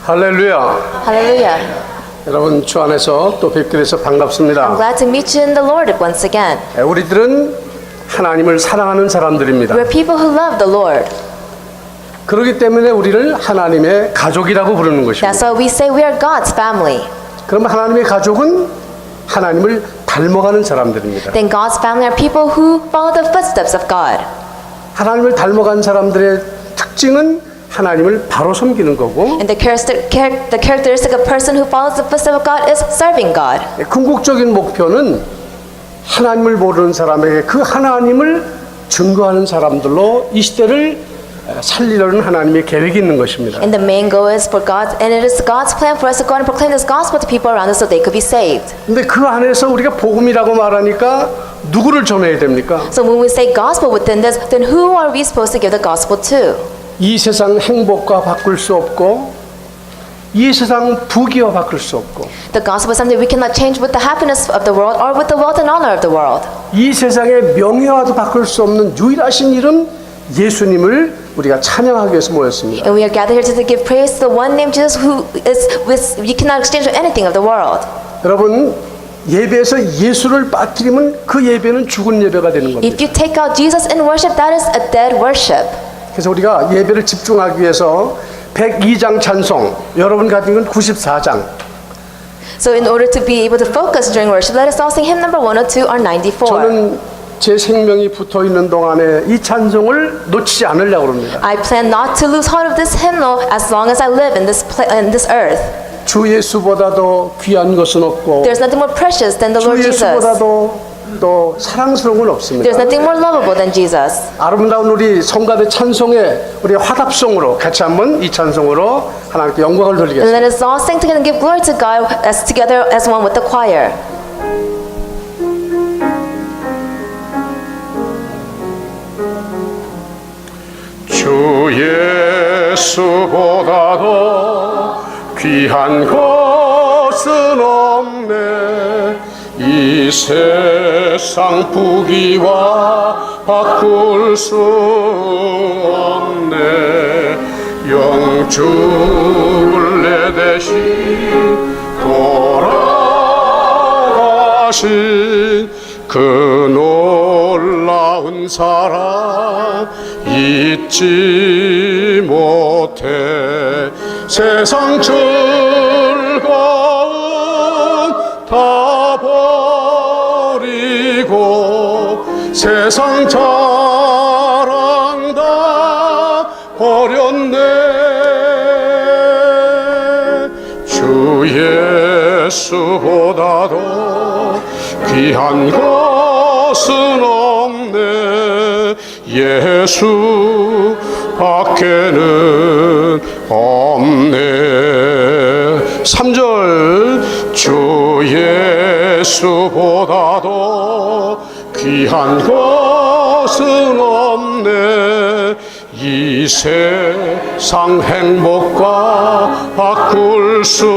할렐루야. Hallelujah. 여러분 주 안에서 또 뵙게 돼서 I'm 반갑습니다. glad to meet you in the Lord once again. 우리들은 하나님을 사랑하는 사람들입니다. We're people who love the Lord. 그렇기 때문에 우리를 하나님의 가족이라고 부르는 것입니다. That's why we say we are God's family. 그러면 하나님의 가족은 하나님을 닮아가는 사람들입니다. Then God's family are people who follow the footsteps of God. 하나님을 닮아간 사람들의 특징은 하나님을 바로 섬기는 거고, And the characteristic of a person who follows the footsteps of God is serving God. 궁극적인 목표는 하나님을 모르는 사람에게 그 하나님을 증거하는 사람들로 이 시대를 살리려는 하나님의 계획이 있는 것입니다. And the main goal is for God, and it is God's plan for us to go and proclaim this gospel to people around us so they could be saved. 근데 그 안에서 우리가 복음이라고 말하니까 누구를 전해야 됩니까? So when we say gospel within this, then who are we supposed to give the gospel to? 이 세상 행복과 바꿀 수 없고, 이 세상 부귀와 바꿀 수 없고, The gospel is something we cannot change with the happiness of the world or with the wealth and honor of the world. 이 세상의 명예와도 바꿀 수 없는 유일하신 이름 예수님을 우리가 찬양하기 위해서 모였습니다. And we are gathered here to give praise to the one named Jesus who is with you cannot exchange for anything of the world. 여러분, 예배에서 예수를 빠뜨리면 그 예배는 죽은 예배가 되는 겁니다. If you take out Jesus in worship, that is a dead worship. 그래서 우리가 예배를 집중하기 위해서 102장 찬송, 여러분 가진 건 94장. So in order to be able to focus during worship, let us all sing hymn number 102 or 94. 저는 제 생명이 붙어 있는 동안에 이 찬송을 놓치지 않으려고 합니다. I plan not to lose hold of this hymnal as long as I live in this earth. 주 예수보다도 귀한 것은 없고, There's nothing more precious than the 주 Lord Jesus. 예수보다도 또 사랑스러운 건 없습니다. There's nothing more lovable than Jesus. 아름다운 우리 성가대 찬송에 우리 화답송으로 같이 한번 이 찬송으로 하나님께 영광을 And 돌리겠습니다. let us all sing together and give glory to God as together as one with the choir. 주 예수보다도 귀한 것은 없네. 이 세상 부귀와 바꿀 수 없네. 영주를 내 대신 돌아가신 그 놀라운 사랑 잊지 못해. 세상 즐거움 다 버리고, 세상 자랑 다 버렸네. 주 예수보다도 귀한 것은 없네. 예수 밖에는 없네. 3절 주 예수보다도 귀한 것은 없네. 이 세상 행복과 바꿀 수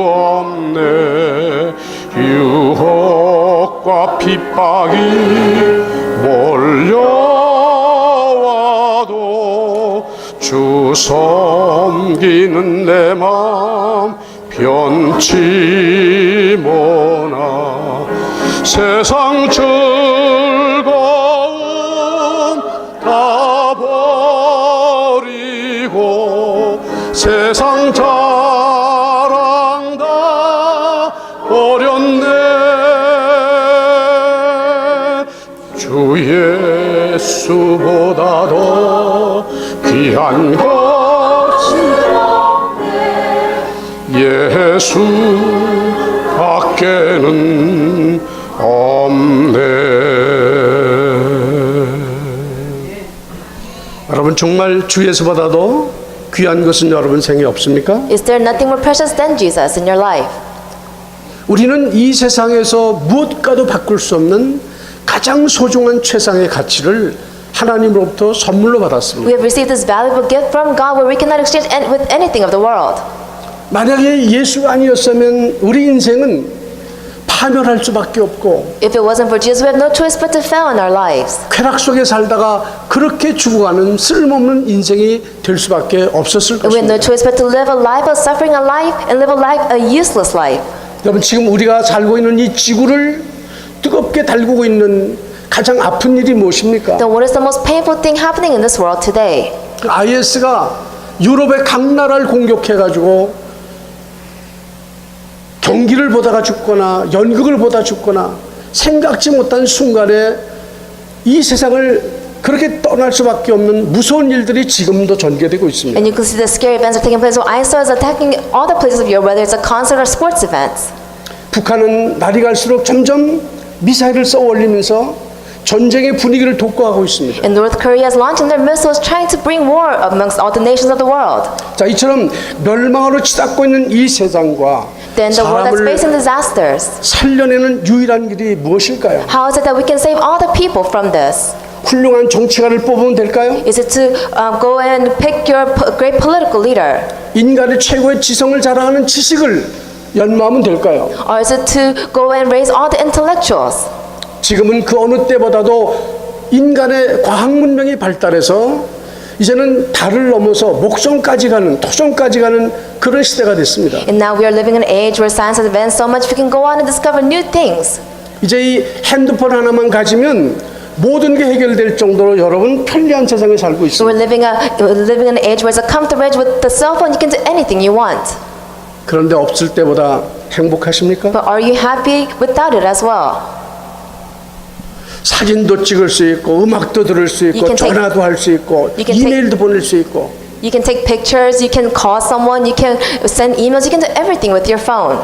없네. 유혹과 핍박이 몰려와도 주 섬기는 내 맘 변치 못하. 세상 즐거움 다 버리고, 세상 자랑 다 버렸네. 주 예수보다도 귀한 것은 없네. 예수 밖에는 없네. 여러분, 정말 주 예수보다도 귀한 것은 여러분 생에 없습니까? Is there nothing more precious than Jesus in your life? 우리는 이 세상에서 무엇과도 바꿀 수 없는 가장 소중한 최상의 가치를 하나님으로부터 선물로 받았습니다. We have received this valuable gift from God where we cannot exchange with anything of the world. 만약에 예수가 아니었으면 우리 인생은 파멸할 수밖에 없고 If it wasn't for Jesus, we have no choice but to fail in our lives. 쾌락 속에 살다가 그렇게 죽어가는 쓸모없는 인생이 될 수밖에 없었을 And we have no 것입니다. choice but to live a life of suffering a life and live a life, a useless life. 여러분 지금 우리가 살고 있는 이 지구를 뜨겁게 달구고 있는 가장 아픈 일이 무엇입니까? Then what is the most painful thing happening in this world today? IS가 유럽의 각 나라를 공격해가지고 경기를 보다가 죽거나 연극을 보다 죽거나 생각지 못한 순간에 이 세상을 그렇게 떠날 수밖에 없는 무서운 일들이 지금도 전개되고 있습니다. And you can see the scary events are taking place where ISIL is attacking all the places of Europe, whether it's a concert or sports events. 북한은 날이 갈수록 점점 미사일을 쏘아 올리면서 전쟁의 분위기를 독과하고 있습니다. And North Korea is launching their missiles trying to bring war amongst all the nations of the world. 자, 이처럼 멸망으로 치닫고 있는 이 세상과 Then the world that's 사람을 facing disasters. 살려내는 유일한 길이 무엇일까요? How is it that we can save all the people from this? 훌륭한 정치가를 뽑으면 될까요? Is it to go and pick your great political leader? 인간의 최고의 지성을 자랑하는 지식을 연마하면 될까요? Or is it to go and raise all the intellectuals? 지금은 그 어느 때보다도 인간의 과학 문명이 발달해서 이제는 달을 넘어서 목성까지 가는 토성까지 가는 그런 시대가 됐습니다. And now we are living in an age where science has advanced so much we can go on and discover new things. 이제 이 핸드폰 하나만 가지면 모든 게 해결될 정도로 여러분 편리한 세상에 살고 So we're 있습니다. living in an age where it's a comfortable age with the cell phone you can do anything you want. 그런데 없을 때보다 행복하십니까? But are you happy without it as well? 사진도 찍을 수 있고 음악도 들을 수 있고 You can take- 전화도 할 수 있고 You can take- 이메일도 보낼 수 있고 You can take pictures, you can call someone, you can send emails, you can do everything with your phone.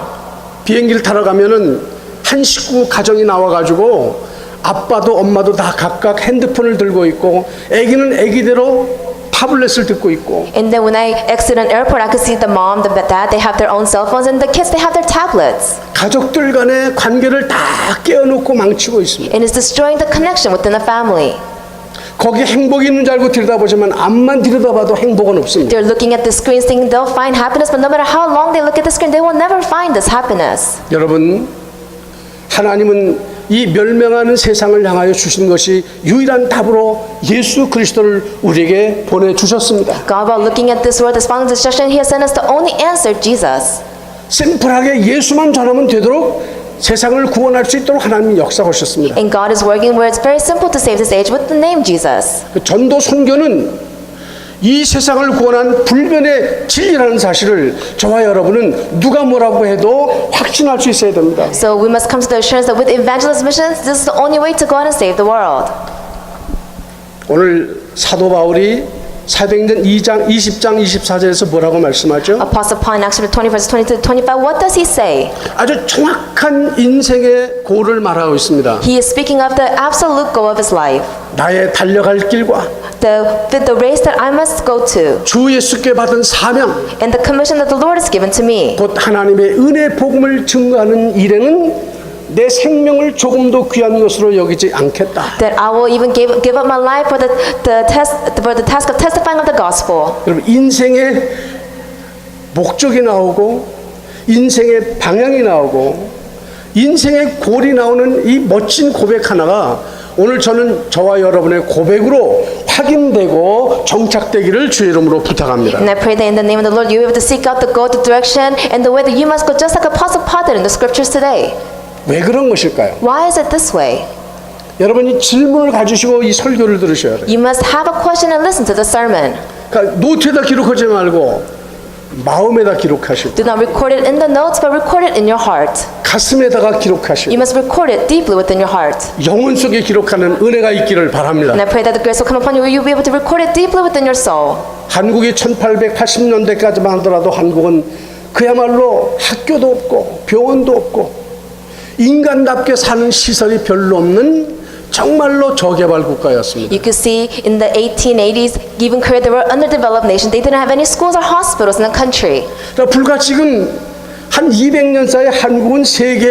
비행기를 타러 가면은 한 식구 가정이 나와가지고 아빠도 엄마도 다 각각 핸드폰을 들고 있고 아기는 아기대로 타블렛을 듣고 있고 And then when I exit an airport, I could see the mom, the dad, they have their own cell phones, and the kids, they have their tablets. 가족들 간의 관계를 다 깨어놓고 망치고 있습니다. And it's destroying the connection within the family. 거기 행복이 있는 줄 알고 들여다보지만 앞만 들여다봐도 행복은 없습니다. They're looking at the screens thinking they'll find happiness, but no matter how long they look at the screen, they will never find this happiness. 여러분, 하나님은 이 멸망하는 세상을 향하여 주신 것이 유일한 답으로 예수 그리스도를 우리에게 보내주셨습니다. God, while looking at this world as following destruction, He has sent us the only answer, Jesus. 심플하게 예수만 전하면 되도록 세상을 구원할 수 있도록 하나님이 역사하셨습니다. And God is working where it's very simple to save this age with the name Jesus. 그 전도 선교는 이 세상을 구원한 불변의 진리라는 사실을 저와 여러분은 누가 뭐라고 해도 확신할 수 있어야 됩니다. So we must come to the assurance that with evangelist missions, this is the only way to go out and save the world. 오늘 사도 바울이 사도행전 2장 20장 24절에서 뭐라고 말씀하죠? Apostle Paul in Acts chapter 20 verses 22 to 25, what does he say? 아주 정확한 인생의 고를 말하고 있습니다. He is speaking of the absolute goal of his life. 나의 달려갈 길과 The race that I must go to, 주 예수께 받은 사명, and the commission that the Lord has given to me. 곧 하나님의 은혜 복음을 증거하는 일에는 내 생명을 조금도 귀한 것으로 여기지 않겠다. That I will even give up my life for the task of testifying of the gospel. 여러분 인생의 목적이 나오고 인생의 방향이 나오고 인생의 골이 나오는 이 멋진 고백 하나가 오늘 저는 저와 여러분의 고백으로 확인되고 정착되기를 주의 이름으로 부탁합니다. And I pray that in the name of the Lord you will be able to seek out the goal, the direction, and the way that you must go, just like Apostle Paul did in the scriptures today. 왜 그런 것일까요? Why is it this way? 여러분이 질문을 가지시고 이 설교를 들으셔야 돼요. You must have a question and listen to the sermon. 그러니까 노트에다 기록하지 말고 마음에다 기록하시고 Do not record it in the notes, but record it in your heart. 가슴에다가 기록하시고 You must record it deeply within your heart. 영혼 속에 기록하는 은혜가 있기를 바랍니다. And I pray that the grace will come upon you where you'll be able to record it deeply within your soul. 한국이 1880년대까지만 하더라도 한국은 그야말로 학교도 없고 병원도 없고 인간답게 사는 시설이 별로 없는 정말로 저개발 국가였습니다. You could see in the 1880s, even Korea, they were underdeveloped nation. They didn't have any schools or hospitals in the country. 불과 지금 한 200년 사이 한국은 세계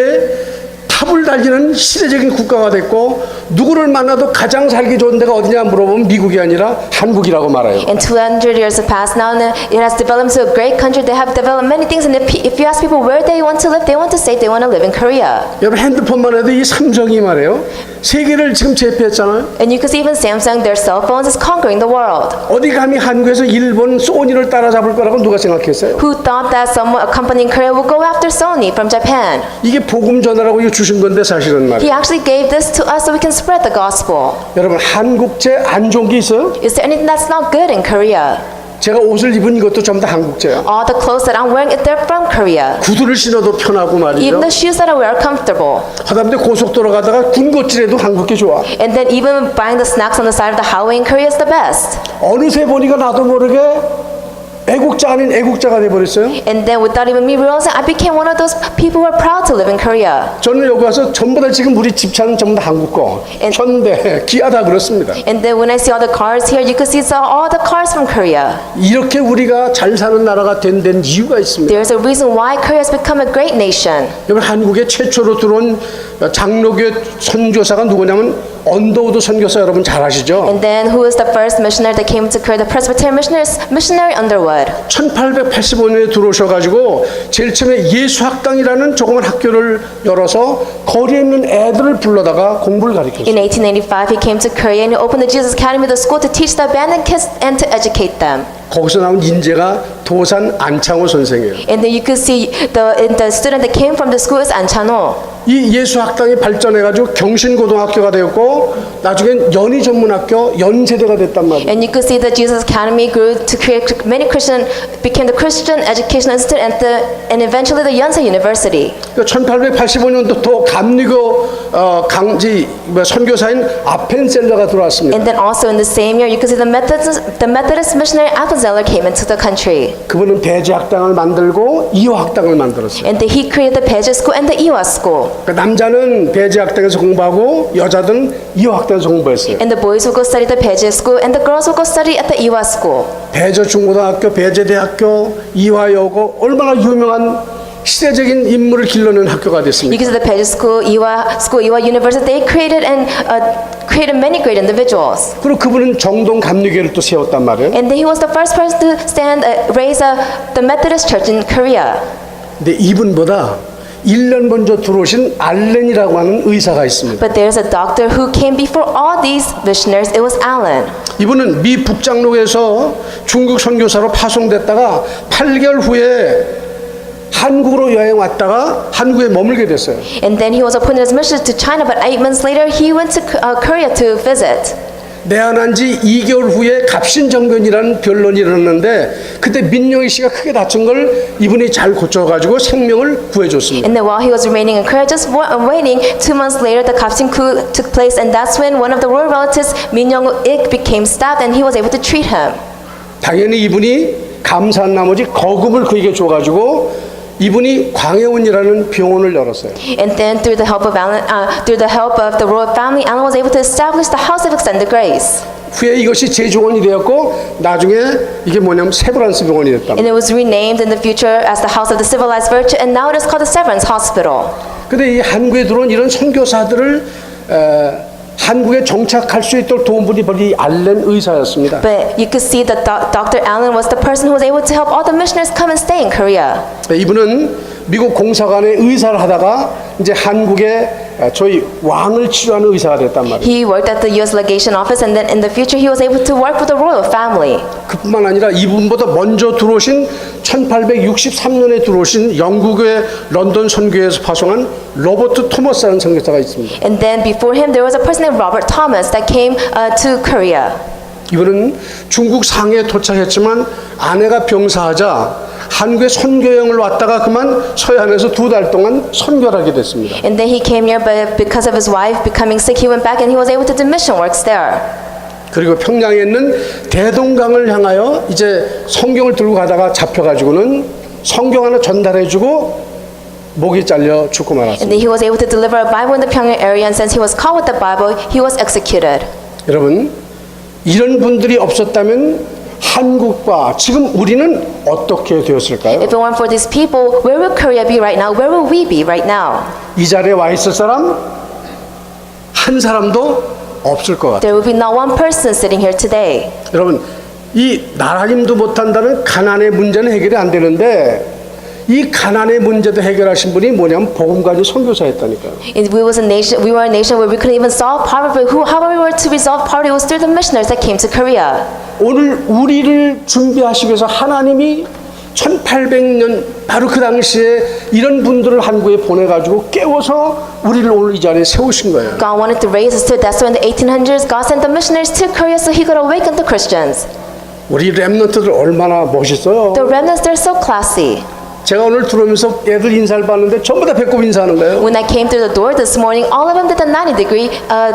합을 달리는 시대적인 국가가 됐고 누구를 만나도 가장 살기 좋은 데가 어디냐 물어보면 미국이 아니라 한국이라고 말해요. And 200 years have passed now, and it has developed into a great country. They have developed many things, and if you ask people where they want to live, they want to say they want to live in Korea. 여러분 핸드폰만 해도 이 삼성이 말해요. 세계를 지금 제패했잖아요. And you can see even Samsung, their cell phones is conquering the world. 어디 감히 한국에서 일본 소니를 따라잡을 거라고 누가 생각했어요? Who thought that a company in Korea would go after Sony from Japan? 이게 복음 전하라고 이거 주신 건데 사실은 He 말이에요. actually gave this to us so we can spread the gospel. 여러분 한국제 안 좋은 게 있어요? Is there anything that's not good in Korea? 제가 옷을 입은 이것도 전부 다 한국제예요. All the clothes that I'm wearing, they're from Korea. 구두를 신어도 편하고 Even 말이죠. the shoes that I wear are comfortable. 하다못해 고속도로 가다가 군것질해도 한국게 좋아. And then even buying the snacks on the side of the highway in Korea is the best. 어느새 보니까 나도 모르게 애국자 아닌 애국자가 돼버렸어요. And then without even me realizing, I became one of those people who are proud to live in Korea. 저는 여기 와서 전부 다 지금 우리 집차는 전부 다 한국 거. 현대, 기아 다 그렇습니다. And then when I see all the cars here, you can see it's all the cars from Korea. 이렇게 우리가 잘 사는 나라가 된 이유가 있습니다. There's a reason why Korea has become a great nation. 여러분 한국에 최초로 들어온 장로교 선교사가 누구냐면 언더우드 선교사 여러분 잘 아시죠? And then who is the first missionary that came to Korea? The Presbyterian missionary Underwood. 1885년에 들어오셔가지고 제일 처음에 예수학당이라는 조그만 학교를 열어서 거리에 있는 애들을 불러다가 공부를 가르쳤어요. In 1885, he came to Korea and he opened the Jesus Academy, the school to teach the abandoned kids and to educate them. 거기서 나온 인재가 도산 안창호 선생이에요. And then you could see the student that came from the school is An Chan-ho. 이 예수학당이 발전해가지고 경신고등학교가 되었고 나중엔 연희전문학교 연세대가 됐단 말이에요. And you could see that Jesus Academy grew to create many became the Christian Education Institute and eventually the Yonsei University. 1885년도 감리교 선교사인 아펜셀러가 들어왔습니다. And then also in the same year, you could see the Methodist missionary Appenzeller came into the country. 그분은 배제학당을 만들고 이화학당을 만들었어요. And then he created the Paeje School and the Iwa School. 그러니까 남자는 배제학당에서 공부하고 여자들은 이화학당에서 공부했어요. And the boys would go study the Paeje School and the girls would go study at the Iwa School. 배제중고등학교, 배제대학교, 이화여고 얼마나 유명한 시대적인 인물을 길러낸 학교가 You 됐습니다. can see the Paeje School, Iwa University. They created many great individuals. 그리고 그분은 정동 감리교를 또 세웠단 말이에요. And then he was the first person to raise the Methodist Church in Korea. 근데 이분보다 1년 먼저 들어오신 알렌이라고 하는 의사가 있습니다. But there's a doctor who came before all these missionaries. It was Allen. 이분은 미 북장로에서 중국 선교사로 파송됐다가 8개월 후에 한국으로 여행 왔다가 한국에 머물게 됐어요. And then he was appointed as missionary to China, but 8 months later he went to Korea to visit. 내한한 지 2개월 후에 갑신정변이라는 변론이 일어났는데 그때 민영희 씨가 크게 다친 걸 이분이 잘 고쳐가지고 생명을 구해줬습니다. And then while he was remaining in Korea, just waiting, 2 months later the Kapsin coup took place, and that's when one of the royal relatives, Min Young-ik, became stabbed, and he was able to treat him. 당연히 이분이 감사한 나머지 거금을 그에게 줘가지고 이분이 광해원이라는 병원을 열었어요. And then through the help of the royal family, Allen was able to establish the House of Extended Grace. 후에 이것이 제주원이 되었고 나중에 이게 뭐냐면 세브란스 병원이 됐다. And it was renamed in the future as the House of the Civilized Virtue, and now it is called the Severance Hospital. 근데 이 한국에 들어온 이런 선교사들을 한국에 정착할 수 있도록 도운 분이 바로 이 알렌 의사였습니다. But you could see that Dr. Allen was the person who was able to help all the missionaries come and stay in Korea. 이분은 미국 공사관에 의사를 하다가 이제 한국에 저희 왕을 치료하는 의사가 됐단 말이에요. He worked at the U.S. Legation Office, and then in the future he was able to work with the royal family. 그뿐만 아니라 이분보다 먼저 들어오신 1863년에 들어오신 영국의 런던 선교회에서 파송한 로버트 토머스라는 선교사가 있습니다. And then before him there was a person named Robert Thomas that came to Korea. 이분은 중국 상해에 도착했지만 아내가 병사하자 한국에 선교여행을 왔다가 그만 서해안에서 2달 동안 선교를 하게 됐습니다. And then he came here, but because of his wife becoming sick, he went back and he was able to do mission works there. 그리고 평양에 있는 대동강을 향하여 이제 성경을 들고 가다가 잡혀가지고는 성경 하나 전달해주고 목이 잘려 죽고 And 말았습니다. then he was able to deliver a Bible in the Pyongyang area, and since he was caught with the Bible, he was executed. 여러분, 이런 분들이 없었다면 한국과 지금 우리는 어떻게 되었을까요? If it weren't for these people, where will Korea be right now? Where will we be right now? 이 자리에 와 있을 사람 한 사람도 없을 것 같아요. There will be not one person sitting here today. 여러분, 이 나라님도 못한다는 가난의 문제는 해결이 안 되는데 이 가난의 문제도 해결하신 분이 뭐냐면 복음 가진 선교사였다니까요. And we were a nation where we couldn't even solve poverty. But how we were to resolve poverty was through the missionaries that came to Korea. 오늘 우리를 준비하시기 위해서 하나님이 1800년 바로 그 당시에 이런 분들을 한국에 보내가지고 깨워서 우리를 오늘 이 자리에 세우신 거예요. God wanted to raise us to that. So in the 1800s, God sent the missionaries to Korea so He could awaken the Christians. 우리 렘넌트들 얼마나 멋있어요. The remnants, they're so classy. 제가 오늘 들어오면서 애들 인사를 받는데 전부 다 배꼽 인사하는 거예요. When I came through the door this morning, all of them did a 90-degree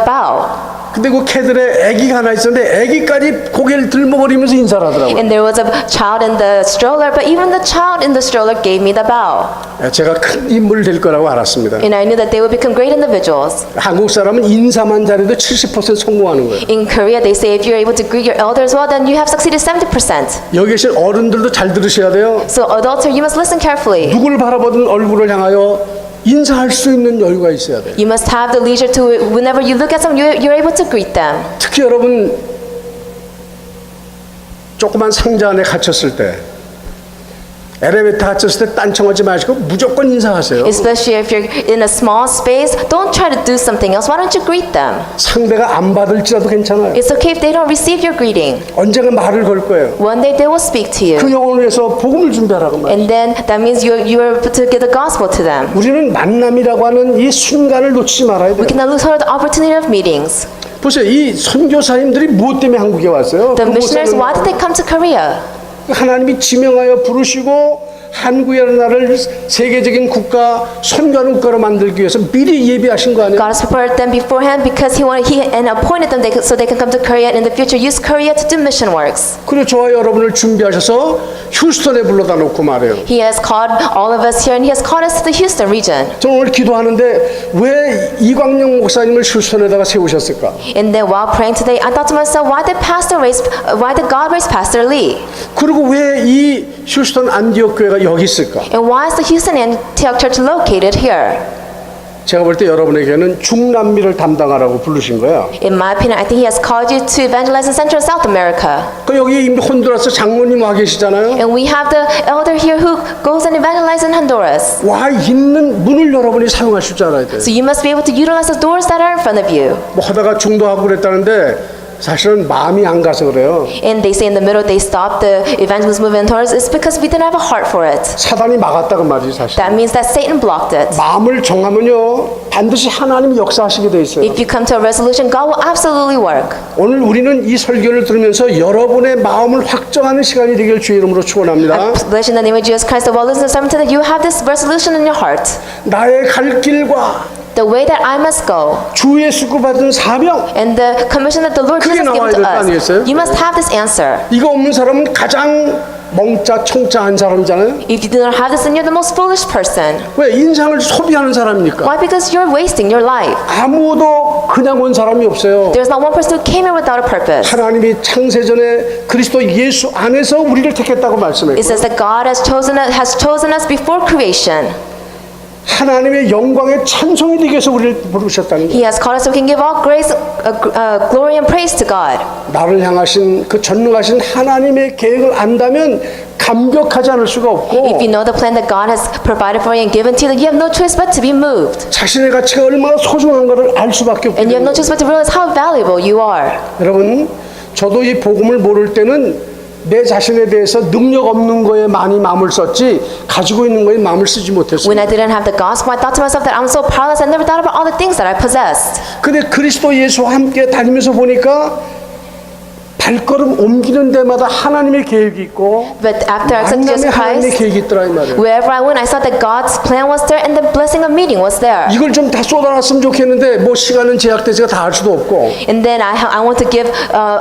bow. 근데 그 캐들에 아기가 하나 있었는데 아기까지 고개를 들먹거리면서 인사를 하더라고요. And there was a child in the stroller, but even the child in the stroller gave me the bow. 제가 큰 인물 될 거라고 알았습니다. And I knew that they would become great individuals. 한국 사람은 인사만 잘해도 70% 성공하는 거예요. In Korea, they say if you're able to greet your elders well, then you have succeeded 70%. 여기 계신 어른들도 잘 들으셔야 돼요. So adults, you must listen carefully. 누구를 바라보든 얼굴을 향하여 인사할 수 있는 여유가 있어야 돼요. You must have the leisure to, whenever you look at someone, you're able to greet them. 특히 여러분 조그만 상자 안에 갇혔을 때 엘리베이터 갇혔을 때 딴청하지 마시고 무조건 인사하세요. Especially if you're in a small space, don't try to do something else. Why don't you greet them? 상대가 안 받을지라도 괜찮아요. It's okay if they don't receive your greeting. 언젠가 말을 걸 거예요. One day they will speak to 그 you. 영혼을 위해서 복음을 준비하라고 말이에요. And then that means you are able to give the gospel to them. 우리는 만남이라고 하는 이 순간을 놓치지 말아야 돼요. We cannot lose hold of the opportunity of meetings. 보세요. 이 선교사님들이 무엇 때문에 한국에 왔어요? The 그 missionaries, why did they come to Korea? 하나님이 지명하여 부르시고 한국이라는 나라를 세계적인 국가, 선교하는 국가로 만들기 위해서 미리 예비하신 거 아니에요? God has prepared them beforehand because He and appointed them so they can come to Korea and in the future use Korea to do mission works. 그리고 저와 여러분을 준비하셔서 휴스턴에 불러다 놓고 말해요. He has called all of us here and He has called us to the Houston region. 저는 오늘 기도하는데 왜 이광영 목사님을 휴스턴에다가 세우셨을까? And then while praying today, I thought to myself, why did God raise Pastor Lee? 그리고 왜 이 휴스턴 안디옥 교회가 여기 있을까? And why is the Houston Antioch Church located here? 제가 볼 때 여러분에게는 중남미를 담당하라고 부르신 거야. In my opinion, I think He has called you to evangelize in Central and South America. 그 여기 이미 혼두라스 장로님 와 계시잖아요. And we have the elder here who goes and evangelizes in Honduras. 와 있는 문을 여러분이 사용하실 줄 알아야 돼. So you must be able to utilize the doors that are in front of you. 뭐 하다가 중도하고 그랬다는데 사실은 마음이 안 가서 그래요. And they say in the middle they stopped the evangelist movement in Honduras. It's because we didn't have a heart for it. 사단이 막았다고 말이지 사실. That means that Satan blocked it. 마음을 정하면요 반드시 하나님이 역사하시게 돼 있어요. If you come to a resolution, God will absolutely work. 오늘 우리는 이 설교를 들으면서 여러분의 마음을 확정하는 시간이 되길 주의 이름으로 축원합니다. Bless in the name of Jesus Christ. While listening to the sermon today, you have this resolution in your heart. 나의 갈 길과 The way that I must go 주 예수께 받은 사명 and the commission that the Lord 그게 Jesus has 나와야 given to 될 거 아니겠어요? us. You must have this answer. 이거 없는 사람은 가장 멍짜 청짜한 사람이잖아요. If you do not have this, then you're the most foolish person. 왜 인상을 소비하는 사람이니까. Why? Because you're wasting your life. 아무도 그냥 온 사람이 없어요. There's not one person who came here without a purpose. 하나님이 창세전에 그리스도 예수 안에서 우리를 택했다고 말씀해요. It says that God has chosen us before creation. 하나님의 영광의 찬송이 되기 위해서 우리를 부르셨다는 거예요. He has called us so we can give all grace, glory and praise to God. 나를 향하신 그 전능하신 하나님의 계획을 안다면 감격하지 않을 수가 없고 If you know the plan that God has provided for you and given to you, then you have no choice but to be moved. 자신의 가치가 얼마나 소중한 것을 알 수밖에 없게 And you have 됩니다. no choice but to realize how valuable you are. 여러분 저도 이 복음을 모를 때는 내 자신에 대해서 능력 없는 거에 많이 마음을 썼지 가지고 있는 거에 마음을 쓰지 When 못했어요. I didn't have the gospel, I thought to myself that I'm so powerless. I never thought about all the things that I possessed. 근데 그리스도 예수와 함께 다니면서 보니까 발걸음 옮기는 데마다 하나님의 계획이 있고 But after I accepted 만남에 Jesus 하나님의 Christ, 계획이 있더라 이 말이에요. wherever I went, I saw that God's plan was there and the blessing of meeting was there. 이걸 좀 다 쏟아놨으면 좋겠는데 뭐 시간은 제약돼서 다 할 수도 없고 And then I want to give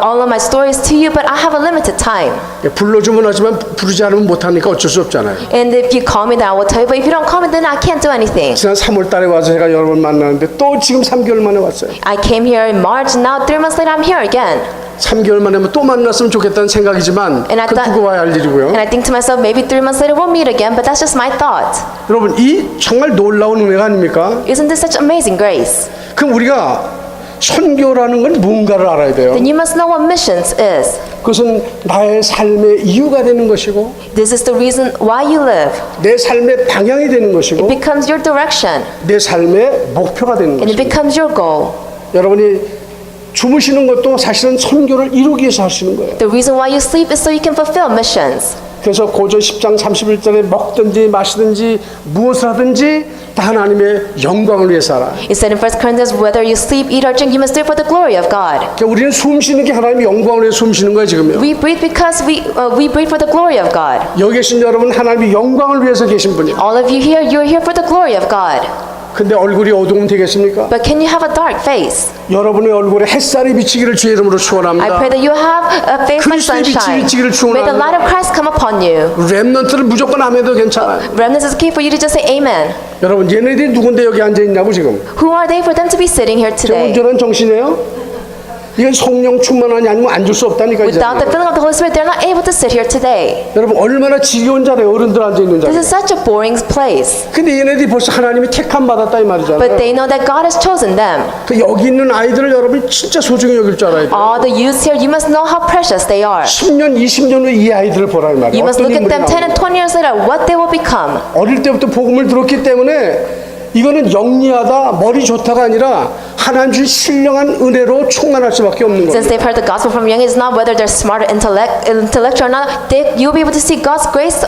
all of my stories to you, but I have a limited time. 불러주면 하지만 부르지 않으면 못하니까 어쩔 수 없잖아요. And if you call me, then I will tell you. But if you don't call me, then I can't do anything. 지난 3월 달에 와서 제가 여러 번 만나는데 또 지금 3개월 만에 왔어요. I came here in March, and now 3 months later, I'm here again. 3개월 만에 만에 또 만났으면 좋겠다는 생각이지만 And I 그 thought- 두고 봐야 할 일이고요. And I think to myself, maybe 3 months later we'll meet again, but that's just my thought. 여러분 이 정말 놀라운 은혜가 아닙니까? Isn't this such amazing grace? 그럼 우리가 선교라는 건 뭔가를 알아야 돼요. Then you must know what missions is. 그것은 나의 삶의 이유가 되는 것이고 This is the reason why you live. 내 삶의 방향이 되는 It 것이고 becomes your direction, 내 삶의 목표가 되는 and it 것입니다. becomes your goal. 여러분이 주무시는 것도 사실은 선교를 이루기 위해서 하시는 거예요. The reason why you sleep is so you can fulfill missions. 그래서 고전 10장 31절에 먹든지 마시든지 무엇을 하든지 다 하나님의 영광을 위해서 하라. It said in 1 Corinthians, whether you sleep, eat, or drink, you must do it for the glory of God. 그러니까 우리는 숨 쉬는 게 하나님의 영광을 위해서 숨 쉬는 거예요 지금요. We breathe because we breathe for the glory of God. 여기 계신 여러분 하나님의 영광을 위해서 계신 분이에요. All of you here, you're here for the glory of God. 근데 얼굴이 어두우면 되겠습니까? But can you have a dark face? 여러분의 얼굴에 햇살이 비치기를 주의 이름으로 I 축원합니다. pray that you have a face like 그리스도의 빛이 sunshine. 비치기를 May the light of Christ come upon you. 렘넌트를 무조건 아멘도 괜찮아요. Remnants is key for you to just say amen. 여러분 얘네들이 누군데 여기 앉아 있냐고 지금. Who are they for them to be sitting here 저 today? 온전한 정신이에요? 이건 성령 충만하니 아니면 앉을 수 없다니까 이제. Without the filling of the Holy Spirit, they're not able to sit here today. 여러분 얼마나 지겨운 자리에 어른들 앉아 있는 This 자리. is such a boring place. 근데 얘네들이 벌써 하나님이 택함 받았다 이 말이잖아요. But they know that God has chosen them. 그 여기 있는 아이들을 여러분이 진짜 소중히 여길 줄 알아야 돼요. All the youths here, you must know how precious they are. 10년, 20년 후에 이 아이들을 보라 이 말이에요. You must 어떤 look at 인물이 them 10 and 나오는지. 20 years later, what they will become. 어릴 때부터 복음을 들었기 때문에 이거는 영리하다, 머리 좋다가 아니라 하나님 준 신령한 은혜로 충만할 수밖에 없는 Since 거예요. they've heard the gospel from young, it's not whether they're smart or intellectual or not. You'll be able to see God's grace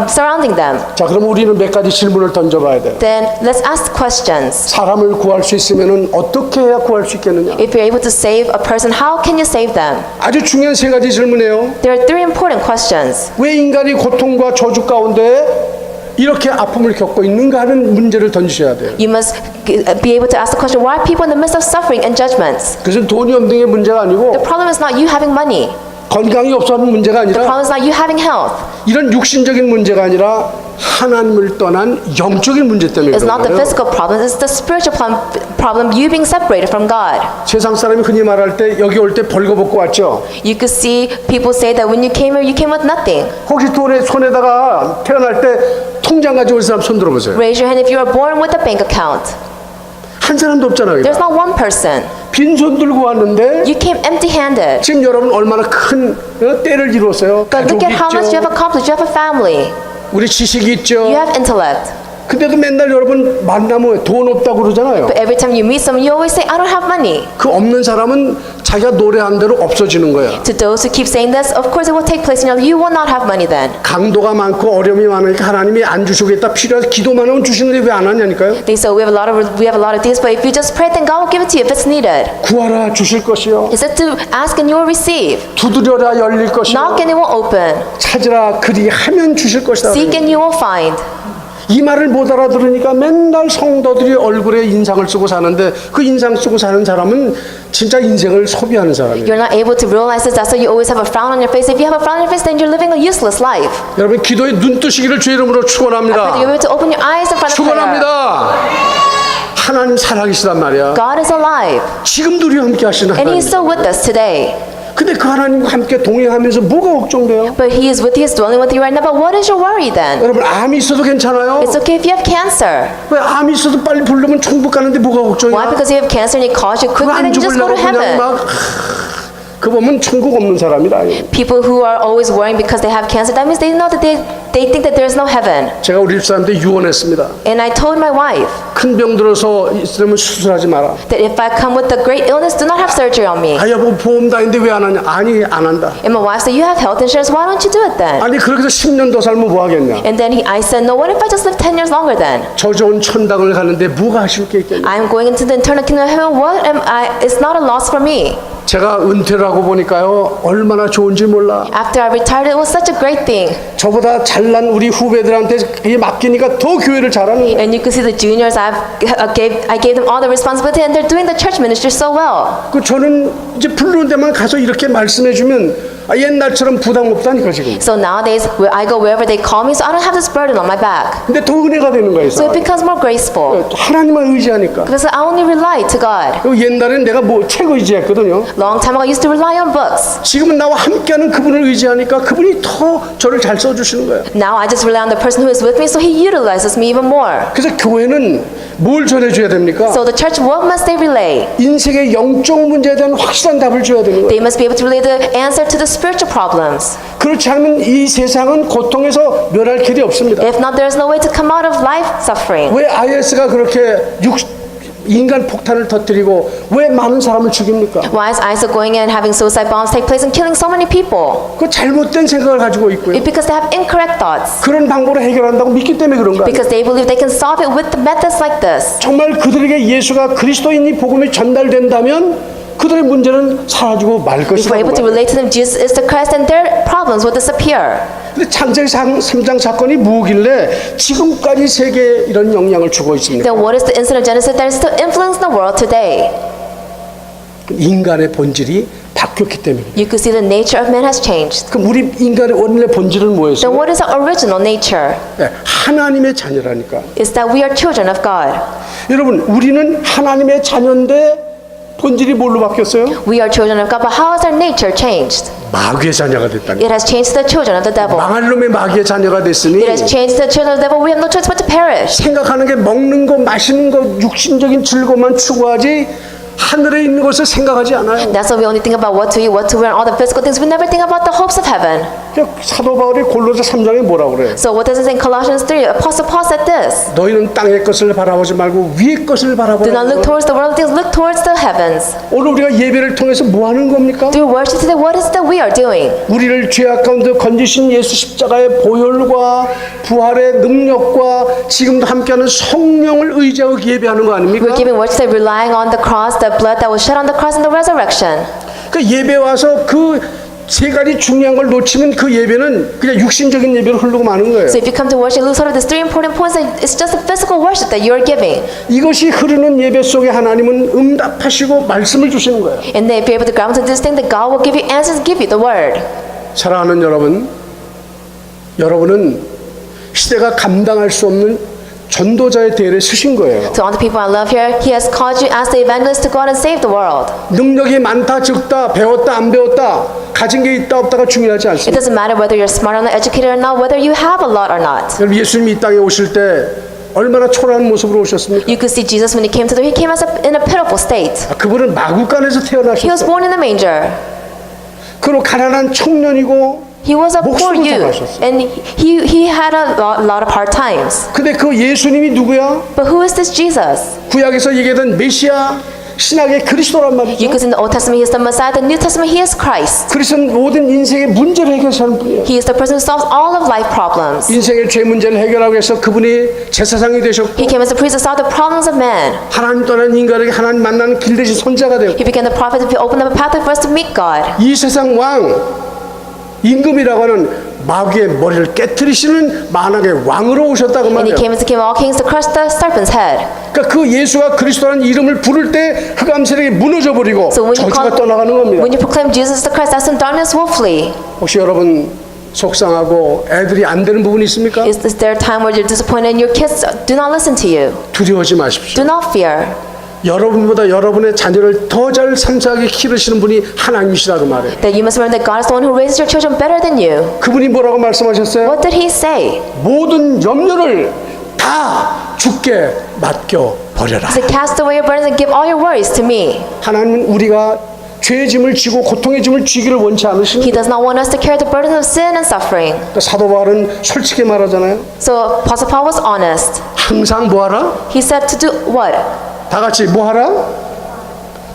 surrounding them. 자, 그럼 우리는 몇 가지 질문을 던져봐야 돼요. Then let's ask questions. 사람을 구할 수 있으면은 어떻게 해야 구할 수 있겠느냐? If you're able to save a person, how can you save them? 아주 중요한 세 가지 질문이에요. There are 3 important questions. 왜 인간이 고통과 저주 가운데 이렇게 아픔을 겪고 있는가 하는 문제를 던지셔야 돼요. You must be able to ask the question, why are people in the midst of suffering and judgments? 그것은 돈이 없는 게 문제가 아니고 The problem is not you having money. 건강이 없어 하는 문제가 The 아니라 problem is not you having health. 이런 육신적인 문제가 아니라 하나님을 떠난 영적인 문제 때문에 It's 그런 not the 거예요. physical problem, it's the spiritual problem, you being separated from God. 세상 사람이 흔히 말할 때 여기 올 때 벌거벗고 왔죠. You could see people say that when you came here, you came with nothing. 혹시 손에다가 태어날 때 통장 가지고 온 사람 손 들어보세요. Raise your hand if you were born with a bank account. 한 사람도 없잖아요. There's not one person. 빈손 들고 왔는데 You came empty-handed. 지금 여러분 얼마나 큰 때를 이루었어요. But look 가족이 at how much you 있죠. have accomplished. You have a family. 우리 지식이 있죠. You have intellect. 근데도 맨날 여러분 만나면 돈 없다고 그러잖아요. But every time you meet someone, you always say, I don't have money. 그 없는 사람은 자기가 노래한 대로 없어지는 거야. To those who keep saying this, of course it will take place in your life. You will not have money then. 강도가 많고 어려움이 많으니까 하나님이 안 주시겠다 필요해서 기도만 하면 주시는데 왜 안 하냐니까요. They say we have a lot of things, but if you just pray, then God will give it to you if it's needed. 구하라 주실 것이요. He said to ask and you will receive. 두드려라 열릴 것이요. Knock and it will open. 찾으라 그리하면 주실 것이다. Seek and you will find. 이 말을 못 알아들으니까 맨날 성도들이 얼굴에 인상을 쓰고 사는데 그 인상 쓰고 사는 사람은 진짜 인생을 소비하는 사람이에요. You're not able to realize this. That's why you always have a frown on your face. If you have a frown on your face, then you're living a useless life. 여러분 기도에 눈 뜨시기를 주의 이름으로 I pray that 축원합니다. you're able to open your eyes in front of prayer. 축원합니다. 하나님 살아계시단 말이야. God is alive, 지금도 우리와 함께 하시는 and 하나님. He's still with us today. 근데 그 하나님과 함께 동행하면서 뭐가 걱정돼요? But He is with you, He is dwelling with you right now. But what is your worry then? 여러분 암이 있어도 괜찮아요. It's okay if you have cancer. 왜 암이 있어도 빨리 부르면 천국 가는데 뭐가 Why? 걱정이야? Because you have cancer and it calls you 그거 quickly, 안 then you just go 죽으려고 to 그냥 heaven. 막 그 보면 천국 없는 사람이다. People who are always worrying because they have cancer, that means they know that they think that there is no heaven. 제가 우리 집사람한테 유언했습니다. And I told my wife 큰 병 들어서 있으면 수술하지 마라. that if I come with a great illness, do not have surgery on me. 아 여보 보험 다인데 왜 안 하냐? 아니 안 한다. And my wife said, you have health insurance, why don't you do it then? 아니 그렇게 해서 10년 더 살면 뭐 하겠냐? And then I said, no, what if I just live 10 years longer then? 저 좋은 천당을 가는데 뭐가 아쉬울 게 있겠냐? I'm going into the eternal kingdom of heaven, what am I? It's not a loss for me. 제가 은퇴를 하고 보니까요 얼마나 좋은지 몰라. After I retired, it was such a great thing. 저보다 잘난 우리 후배들한테 이게 맡기니까 더 교회를 잘하는 거야. And you can see the juniors, I gave them all the responsibility, and they're doing the church ministry so well. 그 저는 이제 부르는 데만 가서 이렇게 말씀해 주면 옛날처럼 부담 없다니까 지금. So nowadays, where I go wherever they call me, so I don't have this burden on my back. 근데 더 은혜가 되는 거예요. So it becomes more graceful 하나님만 의지하니까. because I only rely to God. 그리고 옛날에는 내가 뭐 책 의지했거든요. Long time ago, I used to rely on books. 지금은 나와 함께하는 그분을 의지하니까 그분이 더 저를 잘 써주시는 거예요. Now I just rely on the person who is with me, so He utilizes me even more. 그래서 교회는 뭘 전해줘야 됩니까? So the church, what must they relay? 인생의 영적 문제에 대한 확실한 답을 줘야 되는 거예요. They must be able to relay the answer to the spiritual problems. 그렇지 않으면 이 세상은 고통에서 멸할 길이 없습니다. If not, there is no way to come out of life suffering. 왜 IS가 그렇게 인간 폭탄을 터뜨리고 왜 많은 사람을 죽입니까? Why is ISIL going in and having suicide bombs take place and killing so many people? 그 잘못된 생각을 가지고 있고요. It's because they have incorrect thoughts. 그런 방법으로 해결한다고 믿기 때문에 그런 거예요. Because they believe they can solve it with the methods like this. 정말 그들에게 예수가 그리스도인이 복음이 전달된다면 그들의 문제는 사라지고 말 If we're able to 것이라고. relate to them Jesus is the Christ, then their problems will disappear. 근데 창세기 3장 사건이 뭐길래 지금까지 세계에 이런 영향을 주고 있습니까? Then what is the incident of Genesis that is still influencing the world today? 인간의 본질이 바뀌었기 때문입니다. You could see the nature of man has changed. 그럼 우리 인간의 원래 본질은 Then 뭐였어요? what is our original nature? 네, 하나님의 자녀라니까. Is that we are children of God. 여러분, 우리는 하나님의 자녀인데 본질이 뭘로 바뀌었어요? We are children of God, but how has our nature changed? 마귀의 자녀가 됐다니. It has changed to the children of the devil. 망할 놈의 마귀의 자녀가 됐으니 It has changed to the children of the devil. We have no choice but to perish. 생각하는 게 먹는 거, 마시는 거, 육신적인 즐거움만 추구하지 하늘에 있는 것을 생각하지 않아요. That's why we only think about what to eat, what to wear, and all the physical things. We never think about the hopes of heaven. 사도 바울이 골로새 3장에 뭐라고 그래요? So what does it say in Colossians 3? Apostle Paul said this. 너희는 땅의 것을 바라보지 말고 위의 것을 Do not 바라보라. look towards the world things, look towards the heavens. 오늘 우리가 예배를 통해서 뭐 하는 겁니까? Through worship today, what is it that we are doing? 우리를 죄악 가운데 건지신 예수 십자가의 보혈과 부활의 능력과 지금도 함께하는 성령을 의지하고 예배하는 거 아닙니까? We're giving worship today, relying on the cross, the blood that was shed on the cross, and the resurrection. 그 예배 와서 그 세 가지 중요한 걸 놓치면 그 예배는 그냥 육신적인 예배로 흐르고 마는 거예요. So if you come to worship, lose hold of these three important points, that it's just the physical worship that you're giving. 이것이 흐르는 예배 속에 하나님은 응답하시고 말씀을 주시는 거예요. And then if you're able to grab onto this thing, that God will give you answers, give you the word. 사랑하는 여러분, 여러분은 시대가 감당할 수 없는 전도자의 대열에 서신 거예요. To all the people I love here, He has called you as the evangelist to go out and save the world. 능력이 많다 적다 배웠다 안 배웠다 가진 게 있다 없다가 중요하지 It 않습니다. doesn't matter whether you're smart or not, educated or not, whether you have a lot or not. 여러분 예수님이 이 땅에 오실 때 얼마나 초라한 모습으로 오셨습니까? You could see Jesus when He came to the world. He came in a pitiful state. 그분은 마구간에서 He was 태어나셨어요. born in a manger. 그리고 가난한 청년이고 He was a poor 목숨을 youth, 잡아셨어요. and he had a lot of hard times. 근데 그 예수님이 누구야? But who is this Jesus? 구약에서 얘기하던 메시아 신약의 그리스도란 You 말이죠. could see in the Old Testament He is the Messiah, the New Testament He is Christ. 그리스도는 모든 인생의 문제를 해결하는 분이에요. He is the person who solves all of life problems. 인생의 죄 문제를 해결하기 위해서 그분이 제사장이 되셨고 He came as a priest to solve the problems of man. 하나님 떠난 인간에게 하나님 만나는 길 대신 손자가 되고 He became the prophet to open up a pathway for us to meet God. 이 세상 왕 임금이라고 하는 마귀의 머리를 깨트리시는 만왕의 왕으로 오셨다고 And He 말이에요. came as the King of all kings to crush the serpent's head. 그러니까 그 예수가 그리스도라는 이름을 부를 때 흑암 세력이 무너져 버리고 So 저주가 떠나가는 겁니다. when you proclaim Jesus is the Christ, that's when darkness will flee. 혹시 여러분 속상하고 애들이 안 되는 부분이 있습니까? Is there a time where you're disappointed and your kids do not listen to you? 두려워하지 마십시오. Do not fear. 여러분보다 여러분의 자녀를 더 잘 삼사하게 기르시는 분이 하나님이시라고 말해요. That you must remember that God is the one who raises your children better than you. 그분이 뭐라고 말씀하셨어요? What did He say? 모든 염려를 다 주께 맡겨 버려라. He said, cast away your burdens and give all your worries to me. 하나님은 우리가 죄의 짐을 지고 고통의 짐을 지기를 원치 He 않으십니다. does not want us to carry the burdens of sin and suffering. 그러니까 사도 바울은 솔직히 말하잖아요. So Apostle Paul was honest. 항상 뭐하라? He said to do what? 다 같이 뭐하라?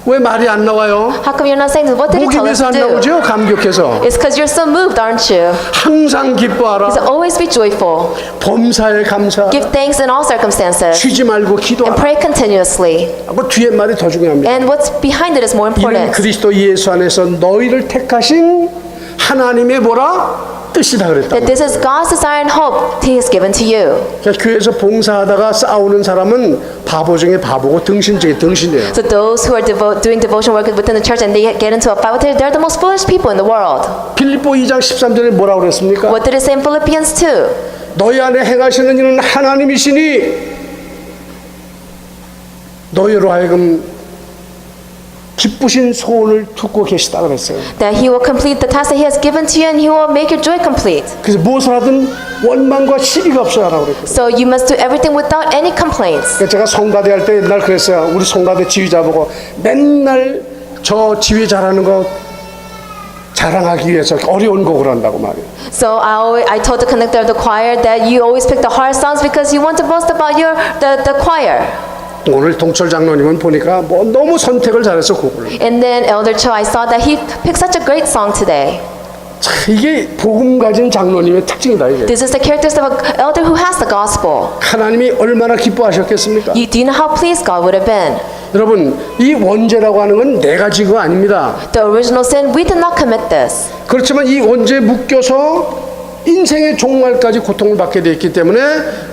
왜 말이 안 나와요? How come you're not saying this? What did He 목이 tell us 내서 to 안 do? 나오죠? 감격해서. It's because you're so moved, aren't you? 항상 기뻐하라. He said, always be joyful. 범사에 감사하라. Give thanks in all circumstances. 쉬지 말고 And 기도하라. pray continuously. 그 뒤에 말이 더 중요합니다. And what's behind it is more 이는 important. 그리스도 예수 안에서 너희를 택하신 하나님의 뭐라? 뜻이다 그랬다. That this is God's desire and hope He has given to you. 그러니까 교회에서 봉사하다가 싸우는 사람은 바보 중에 바보고 등신 중에 등신이에요. So those who are doing devotion work within the church and they get into a fight with it, they're the most foolish people in the world. 빌립보 2장 13절에 뭐라고 그랬습니까? What did it say in Philippians 2? 너희 안에 행하시는 이는 하나님이시니 너희로 하여금 기쁘신 소원을 두고 계시다 그랬어요. That He will complete the task that He has given to you and He will make your joy complete. 그래서 무엇을 하든 원망과 시비가 없어야 하라고 그랬거든요. So you must do everything without any complaints. 그러니까 제가 성가대 할 때 옛날 그랬어요. 우리 성가대 지휘자 보고 맨날 저 지휘 잘하는 거 자랑하기 위해서 어려운 곡을 한다고 말이에요. So I told the conductor of the choir that you always pick the hard songs because you want to boast about the choir. 오늘 동철 장로님은 보니까 뭐 너무 선택을 잘해서 곡을. And then Elder Cho, I saw that he picked such a great song today. 참, 이게 복음 가진 장로님의 특징이다 이게. This is the characteristics of an elder who has the gospel. 하나님이 얼마나 기뻐하셨겠습니까? Do you know how pleased God would have been? 여러분 이 원죄라고 하는 건 내가 지은 거 아닙니다. The original sin, we did not commit this. 그렇지만 이 원죄에 묶여서 인생의 종말까지 고통을 받게 되어 있기 때문에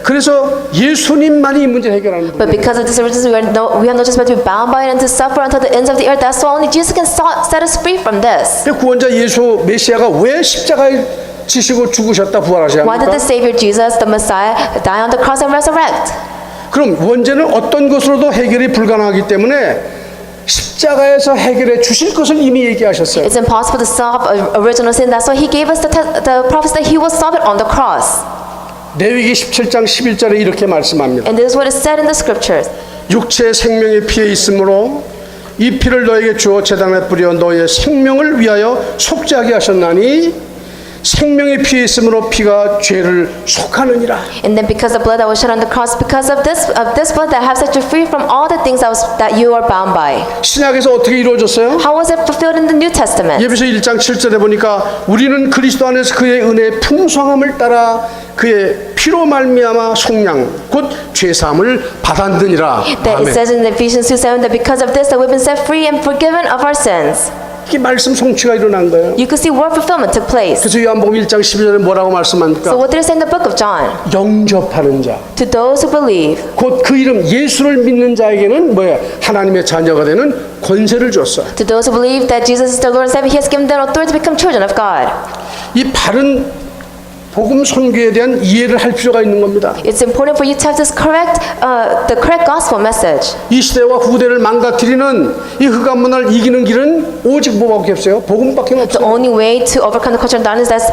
그래서 예수님만이 이 문제를 해결하는 But 분이에요. because of this original sin, we have no choice but to be bound by it and to suffer until the ends of the earth. That's why only Jesus can set us free from this. 구원자 예수 메시아가 왜 십자가에 지시고 죽으셨다 부활하셔야 Why did 합니까? the Savior Jesus, the Messiah, die on the cross and resurrect? 그럼 원죄는 어떤 것으로도 해결이 불가능하기 때문에 십자가에서 해결해 주실 것을 이미 얘기하셨어요. It's impossible to solve original sin. That's why He gave us the promise that He will solve it on the cross. 레위기 17장 11절에 이렇게 말씀합니다. And this is what is said in the scriptures. 육체의 생명의 피에 있으므로 이 피를 너에게 주어 제단에 뿌려 너의 생명을 위하여 속죄하게 하셨나니 생명의 피에 있으므로 피가 죄를 속하느니라. And then because the blood that was shed on the cross, because of this blood that have set you free from all the things that you are bound by. 신약에서 어떻게 이루어졌어요? How was it fulfilled in the New Testament? 예배서 1장 7절에 보니까 우리는 그리스도 안에서 그의 은혜의 풍성함을 따라 그의 피로 말미암아 속량 곧 죄사함을 받았느니라. That it says in Ephesians 2:7 that because of this that we've been set free and forgiven of our sins. 이게 말씀 성취가 일어난 거예요. You could see word fulfillment took place. 그래서 요한복음 1장 12절에 뭐라고 So 말씀합니까? what did it say in the book of John? 영접하는 자, To those who believe, 곧 그 이름 예수를 믿는 자에게는 뭐야? 하나님의 자녀가 되는 권세를 줬어. to those who believe that Jesus is the Lord and Savior, He has given them authority to become children of God. 이 바른 복음 선교에 대한 이해를 할 필요가 있는 겁니다. It's important for you to have this the correct gospel message. 이 시대와 후대를 망가뜨리는 이 흑암 문화를 이기는 길은 오직 뭐밖에 없어요? 복음밖에 The 없어요. only way to overcome the culture of darkness that's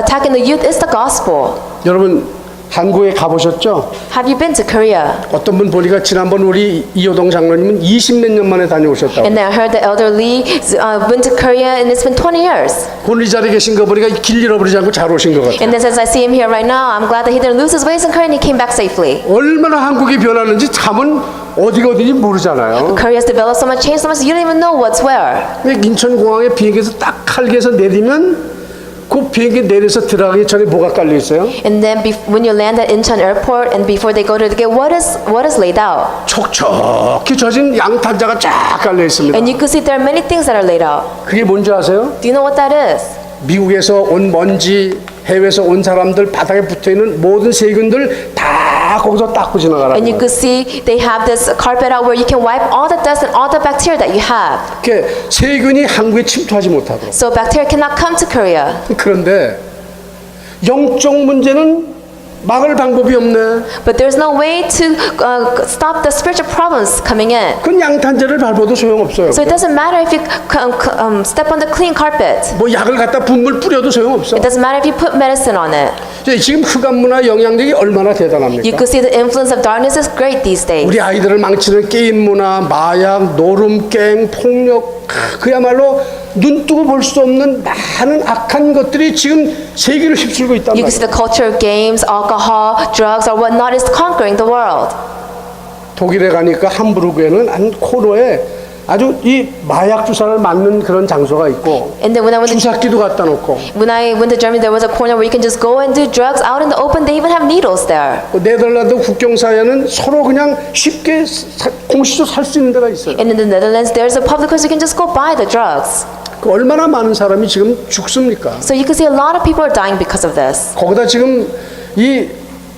attacking the youth is the gospel. 여러분 한국에 가보셨죠? Have you been to Korea? 어떤 분 보니까 지난번 우리 이호동 장로님은 20몇 년 만에 다녀오셨다고. And then I heard the elder Lee went to Korea and it's been 20 years. 오늘 이 자리에 계신 거 보니까 길 잃어버리지 않고 잘 오신 것 같아요. And then as I see him here right now, I'm glad that he didn't lose his ways in Korea and he came back safely. 얼마나 한국이 변하는지 참은 어디가 어딘지 모르잖아요. Korea has developed so much, changed so much, you don't even know what's where. 근데 인천공항에 비행기에서 딱 칼기에서 내리면 그 비행기 내려서 들어가기 전에 뭐가 깔려 있어요? And then when you land at Incheon Airport and before they go to the gate, what is laid out? 촉촉히 젖은 양탄자가 쫙 깔려 있습니다. And you could see there are many things that are laid out. 그게 뭔지 아세요? Do you know what that is? 미국에서 온 먼지, 해외에서 온 사람들 바닥에 붙어있는 모든 세균들 다 거기서 닦고 지나가라는 And you 거예요. could see they have this carpet out where you can wipe all the dust and all the bacteria that you have. 그러니까 세균이 한국에 침투하지 못하도록. So bacteria cannot come to Korea. 그런데 영적 문제는 막을 방법이 없네. But there's no way to stop the spiritual problems coming in. 그건 양탄자를 밟아도 소용없어요. So it doesn't matter if you step on the clean carpet. 뭐 약을 갖다 분물 뿌려도 소용없어. It doesn't matter if you put medicine on it. 지금 흑암 문화 영향력이 얼마나 You 대단합니까? could see the influence of darkness is great these days. 우리 아이들을 망치는 게임 문화, 마약, 노름, 갱, 폭력, 그야말로 눈 뜨고 볼 수 없는 많은 악한 것들이 지금 세계를 휩쓸고 있단 You 말이에요. can see the culture of games, alcohol, drugs, or whatnot is conquering the world. 독일에 가니까 함부르크에는 한 코너에 아주 이 마약 주사를 맞는 그런 장소가 있고 And then when I went to 주사기도 갖다 놓고 Germany, there was a corner where you can just go and do drugs out in the open. They even have needles there. 네덜란드 국경 사이에는 서로 그냥 쉽게 공시도 살 수 있는 데가 있어요. And in the Netherlands, there's a public place you can just go buy the drugs. 그 얼마나 많은 사람이 지금 죽습니까? So you can see a lot of people are dying because of this. 거기다 지금 이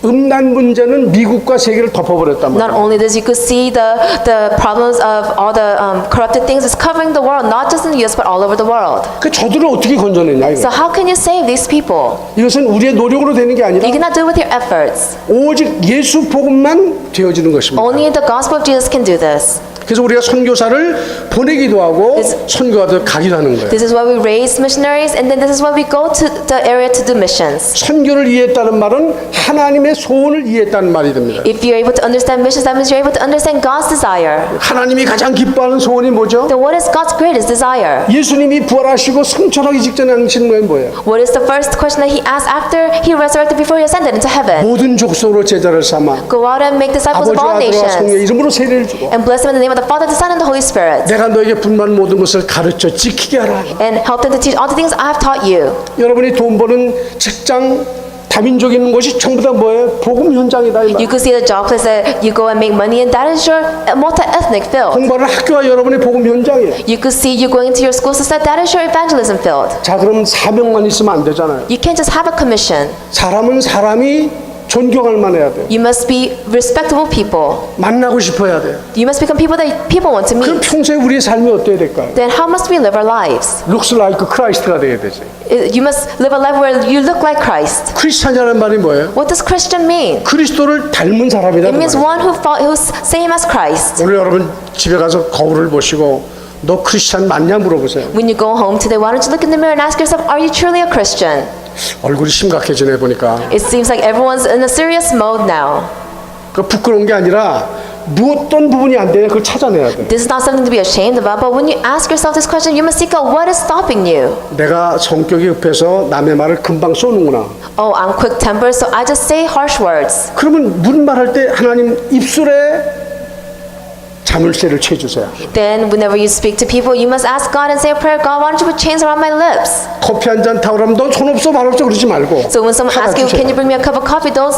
음란 문제는 미국과 세계를 덮어버렸단 Not 말이에요. only this, you could see the problems of all the corrupted things is covering the world, not just in the U.S. but all over the world. 그 저들을 어떻게 건져내냐 So 이거. how can you save these people? 이것은 우리의 노력으로 되는 게 아니라 You cannot do it with your efforts. 오직 예수 복음만 되어지는 것입니다. Only the gospel of Jesus can do this. 그래서 우리가 선교사를 보내기도 하고 선교하러 가기도 하는 거예요. This is why we raise missionaries, and then this is why we go to the area to do missions. 선교를 이해했다는 말은 하나님의 소원을 이해했다는 말이 됩니다. If you're able to understand missions, that means you're able to understand God's desire. 하나님이 가장 기뻐하는 소원이 뭐죠? Then what is God's greatest desire? 예수님이 부활하시고 승천하기 직전에 하신 건 뭐예요? What is the first question that he asked after he resurrected before he ascended into heaven? 모든 족속으로 제자를 삼아 Go out and make disciples of 아버지와 all 아들과 성령의 nations 이름으로 세례를 주고 and bless them in the name of the Father, the Son, and the Holy Spirit, 내가 너에게 분만 모든 것을 가르쳐 지키게 하라. and help them to teach all the things I have taught you. 여러분이 돈 버는 직장 다민족 있는 것이 전부 다 뭐예요? 복음 현장이다 이 말. You could see the job place that you go and make money in. That is your multi-ethnic field. 공부하는 학교가 여러분의 복음 현장이에요. You could see you going into your school system. That is your evangelism field. 자, 그럼 사명만 있으면 안 되잖아요. You can't just have a commission. 사람은 사람이 존경할 만해야 돼요. You must be respectable people. 만나고 싶어야 돼요. You must become people that people want to 그럼 meet. 평소에 우리의 삶이 어때야 될까요? Then how must we live our lives? Looks like Christ가 돼야 되지. You must live a life where you look like Christ. 크리스찬이라는 말이 뭐예요? What does Christian mean? 그리스도를 닮은 사람이다. It means one who's same as Christ. 오늘 여러분 집에 가서 거울을 보시고 너 크리스찬 맞냐 물어보세요. When you go home today, why don't you look in the mirror and ask yourself, are you truly a Christian? 얼굴이 심각해지네 보니까. It seems like everyone's in a serious mode now. 그 부끄러운 게 아니라 어떤 부분이 안 되냐 그걸 찾아내야 돼. This is not something to be ashamed about, but when you ask yourself this question, you must seek out what is stopping you. 내가 성격이 급해서 남의 말을 금방 쏘는구나. Oh, I'm quick-tempered, so I just say harsh words. 그러면 무슨 말할 때 하나님 입술에 자물쇠를 채주세요. Then whenever you speak to people, you must ask God and say a prayer, God, why don't you put chains around my lips? 커피 한 잔 타오라면 넌 손 없어 말 없어 그러지 말고 So when someone 사다 asks you, 주세요. can you bring me a cup of coffee? Don't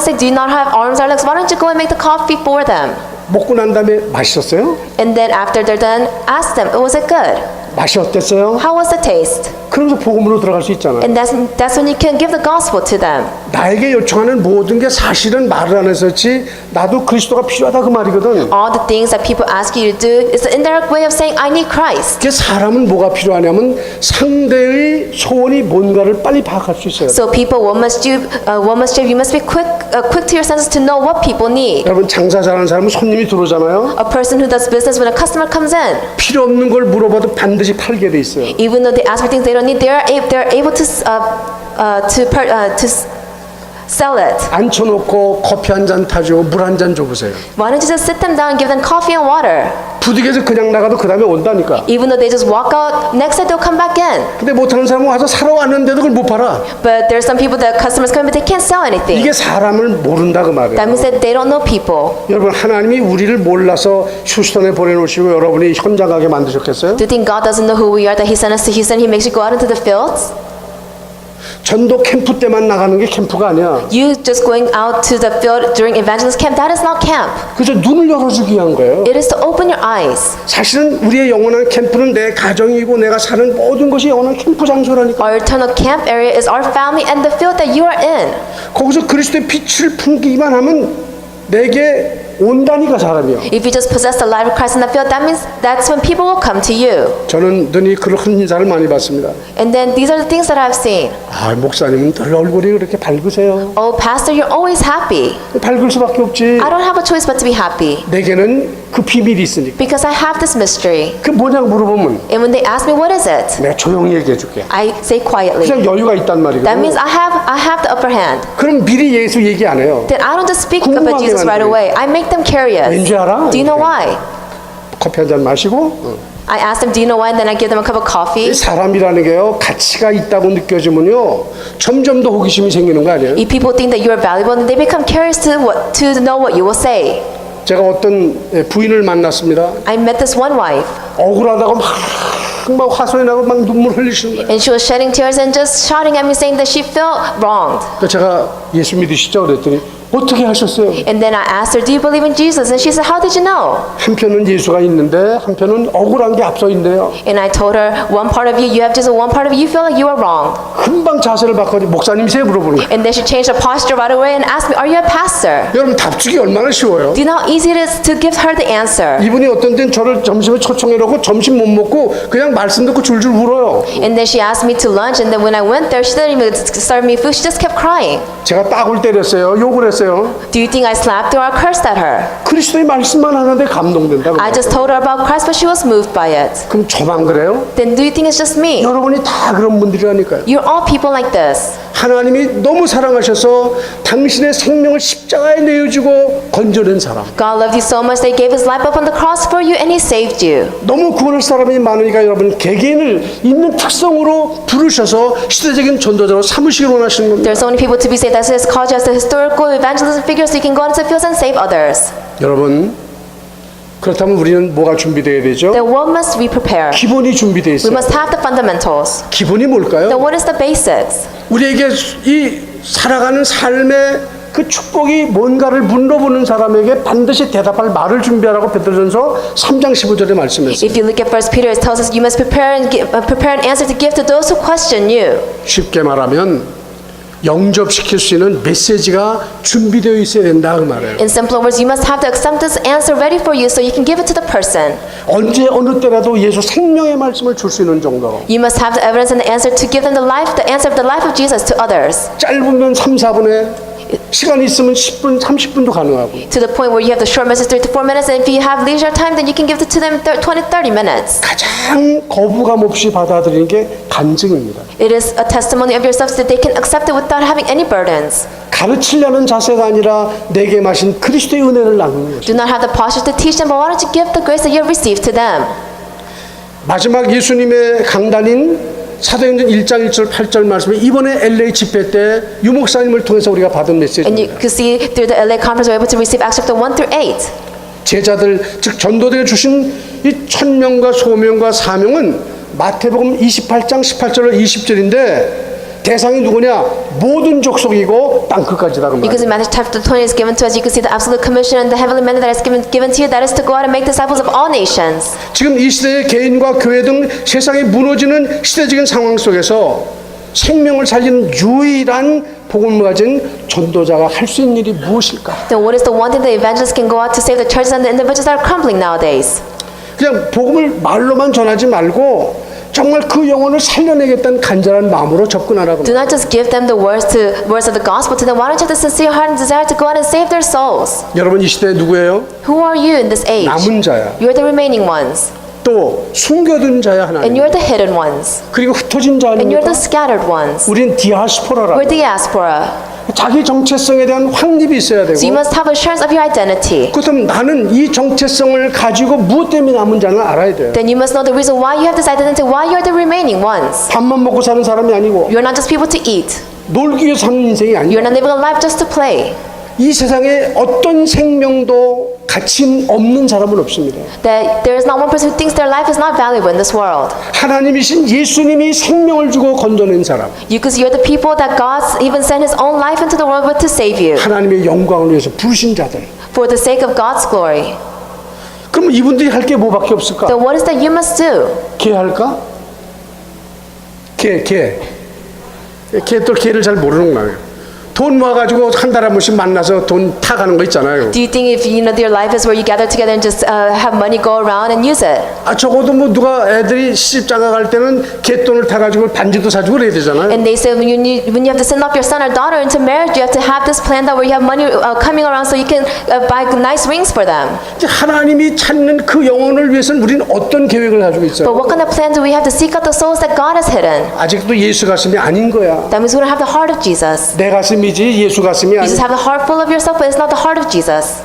say, do you not have arms or legs? Why don't you go and make the coffee for them? 먹고 난 다음에 맛있었어요? And then after they're done, ask them, was it good? 맛이 어땠어요? How was the taste? 그러면서 복음으로 들어갈 수 있잖아요. And that's when you can give the gospel to them. 나에게 요청하는 모든 게 사실은 말을 안 했었지 나도 그리스도가 필요하다 그 말이거든. All the things that people ask you to do is the indirect way of saying, I need Christ. 그 사람은 뭐가 필요하냐면 상대의 소원이 뭔가를 빨리 파악할 수 있어요. So people, what must you do? You must be quick to your senses to know what people need. 여러분 장사 잘하는 사람은 손님이 들어오잖아요. A person who does business, when a customer comes in, 필요 없는 걸 물어봐도 반드시 팔게 돼 있어요. even though they ask for things they don't need, they're able to sell it. 앉혀놓고 커피 한 잔 타주고 물 한 잔 줘보세요. Why don't you just sit them down and give them coffee and water? 부득이해서 그냥 나가도 그 다음에 온다니까. Even though they just walk out, next day they'll come back in. 근데 못하는 사람은 와서 사러 왔는데도 그걸 못 팔아. But there's some people that customers come but they can't sell anything. 이게 사람을 모른다 그 말이에요. That means that they don't know people. 여러분 하나님이 우리를 몰라서 휴스턴에 보내놓으시고 여러분이 현장 가게 만드셨겠어요? Do you think God doesn't know who we are, that He sent us to Houston, He makes you go out into the fields? 전도 캠프 때만 나가는 게 캠프가 아니야. You just going out to the field during evangelist camp, that is not camp. 그래서 눈을 열어주기 위한 거예요. It is to open your eyes. 사실은 우리의 영원한 캠프는 내 가정이고 내가 사는 모든 것이 영원한 캠프 장소라니까. Our eternal camp area is our family and the field that you are in. 거기서 그리스도의 빛을 풍기기만 하면 내게 온다니까 사람이요. If you just possess the life of Christ in the field, that means that's when people will come to you. 저는 눈이 그런 인사를 많이 받습니다. And then these are the things that I've seen. 아 목사님은 늘 얼굴이 그렇게 밝으세요. Oh, pastor, you're always happy. 밝을 수밖에 없지. I don't have a choice but to be happy 내게는 그 비밀이 있으니까. because I have this mystery. 그 뭐냐고 물어보면 And when they ask me, what is it? 내가 조용히 얘기해 줄게. I say quietly. 그냥 여유가 있단 말이거든. That means I have the upper hand. 그럼 미리 예수 얘기 안 해요. Then I don't just speak 궁금하게 about Jesus right 만들어요. away. I make them curious. 왠지 알아? Do you know why? 커피 한 잔 마시고 I ask them, do you know why? And then I give them a cup of coffee. 이 사람이라는 게요 가치가 있다고 느껴지면요 점점 더 호기심이 생기는 거 아니에요? If people think that you are valuable, then they become curious to know what you will say. 제가 어떤 부인을 만났습니다. I met this one wife, 억울하다고 막 화소리 나고 막 눈물 흘리시는 거예요. and she was shedding tears and just shouting at me, saying that she felt wronged. 그래서 제가 예수 믿으시죠? 그랬더니 어떻게 하셨어요? And then I asked her, do you believe in Jesus? And she said, how did you know? 한편은 예수가 있는데 한편은 억울한 게 앞서 있네요. And I told her, one part of you, you have Jesus, one part of you, you feel like you are wrong. 금방 자세를 바꿔 목사님이세요 물어보는 거예요. And then she changed her posture right away and asked me, are you a pastor? 여러분 답주기 얼마나 쉬워요? Do you know how easy it is to give her the answer? 이분이 어떤 때는 저를 점심에 초청해 놓고 점심 못 먹고 그냥 말씀 듣고 줄줄 울어요. And then she asked me to lunch, and then when I went there, she didn't even serve me food, she just kept crying. 제가 딱을 때렸어요. 욕을 했어요. Do you think I slapped her or cursed at her? 그리스도의 말씀만 하는데 감동된다고. I just told her about Christ, but she was moved by it. 그럼 저만 그래요? Then do you think it's just me? 여러분이 다 그런 분들이라니까요. You're all people like this. 하나님이 너무 사랑하셔서 당신의 생명을 십자가에 내어주고 건져낸 사람. God loved you so much that He gave His life up on the cross for you, and He saved you. 너무 구원할 사람이 많으니까 여러분 개개인을 있는 특성으로 부르셔서 시대적인 전도자로 삼으시길 원하시는 겁니다. There's so many people to be saved. That's why it's called you as the historical evangelism figure, so you can go into the fields and save others. 여러분 그렇다면 우리는 뭐가 준비되어야 되죠? Then what must we prepare? 기본이 준비되어 We 있어요. must have the fundamentals. 기본이 Then 뭘까요? what is the basics? 우리에게 이 살아가는 삶의 그 축복이 뭔가를 물어보는 사람에게 반드시 대답할 말을 준비하라고 베드로전서 3장 15절에 말씀했어요. If you look at 1 Peter, it tells us you must prepare an answer to give to those who question you. 쉽게 말하면 영접시킬 수 있는 메시지가 준비되어 있어야 된다 그 말이에요. In simpler words, you must have the acceptance answer ready for you so you can give it to the person. 언제 어느 때라도 예수 생명의 말씀을 줄 수 있는 정도로 You must have the evidence and the answer to give them the answer of the life of Jesus to others. 짧으면 3, 4분에 시간이 있으면 10분, 30분도 가능하고 To the point where you have the short message 3 to 4 minutes, and if you have leisure time, then you can give it to them 20, 30 minutes. 가장 거부감 없이 받아들이는 게 간증입니다. It is a testimony of yourself so that they can accept it without having any burdens. 가르치려는 자세가 아니라 내게 마신 그리스도의 은혜를 나누는 것입니다. Do not have the posture to teach them, but why don't you give the grace that you have received to them? 마지막 예수님의 강단인 사도행전 1장 1절 8절 말씀에 이번에 LA 집회 때 유목사님을 통해서 우리가 받은 And you 메시지입니다. could see through the LA conference, we're able to receive Acts chapter 1 through 8. 제자들 즉 전도대에 주신 이 천명과 소명과 사명은 마태복음 28장 18절로 20절인데 대상이 누구냐? 모든 족속이고 땅 끝까지다 그 Because 말이에요. in Matthew chapter 20 is given to us, you can see the absolute commission and the heavenly mandate that is given to you, that is to go out and make disciples of all nations. 지금 이 시대의 개인과 교회 등 세상이 무너지는 시대적인 상황 속에서 생명을 살리는 유일한 복음을 가진 전도자가 할 수 있는 일이 무엇일까? Then what is the one thing the evangelists can go out to save the churches and the individuals that are crumbling nowadays? 그냥 복음을 말로만 전하지 말고 정말 그 영혼을 살려내겠다는 간절한 마음으로 접근하라고. Do not just give them the words of the gospel to them. Why don't you have the sincere heart and desire to go out and save their souls? 여러분 이 시대에 누구예요? Who are you in this age? 남은 자야. You're the remaining ones, 또 숨겨둔 자야 and 하나님. you're the hidden ones, 그리고 흩어진 자 and you're 아닙니까? the scattered ones. 우린 디아스포라라. We're diaspora. 자기 정체성에 대한 확립이 있어야 되고. So you must have assurance of your identity. 그렇다면 나는 이 정체성을 가지고 무엇 때문에 남은 자는 알아야 돼요. Then you must know the reason why you have this identity, why you're the remaining ones. 밥만 먹고 사는 사람이 아니고 You're not just people to eat. 놀기 위해 사는 인생이 아니고 You're not living a life just to play. 이 세상에 어떤 생명도 가치 없는 사람은 없습니다. That there is not one person who thinks their life is not valuable in this world. 하나님이신 예수님이 생명을 주고 건져낸 사람, You, because you're the people that God even sent His own life into the world with to save you 하나님의 영광을 위해서 부르신 자들. for the sake of God's glory. 그럼 이분들이 할 게 뭐밖에 없을까? Then what is that you must do? 개 할까? 개. 또 개를 잘 모르는 거예요. 돈 모아가지고 한 달에 한 번씩 만나서 돈 타가는 거 있잖아요. Do you think if you know your life is where you gather together and just have money go around and use it? 아 적어도 뭐 누가 애들이 시집장가 갈 때는 개돈을 타가지고 반지도 사주고 그래야 되잖아요. And they say when you have to send off your son or daughter into marriage, you have to have this plan that where you have money coming around so you can buy nice rings for them. 이제 하나님이 찾는 그 영혼을 위해서는 우리는 어떤 계획을 가지고 있어요? But what kind of plan do we have to seek out the souls that God has hidden? 아직도 예수 가슴이 아닌 거야. That means we don't have the heart of Jesus. 내 가슴이지 예수 가슴이 You just 아니야. have the heart full of yourself, but it's not the heart of Jesus.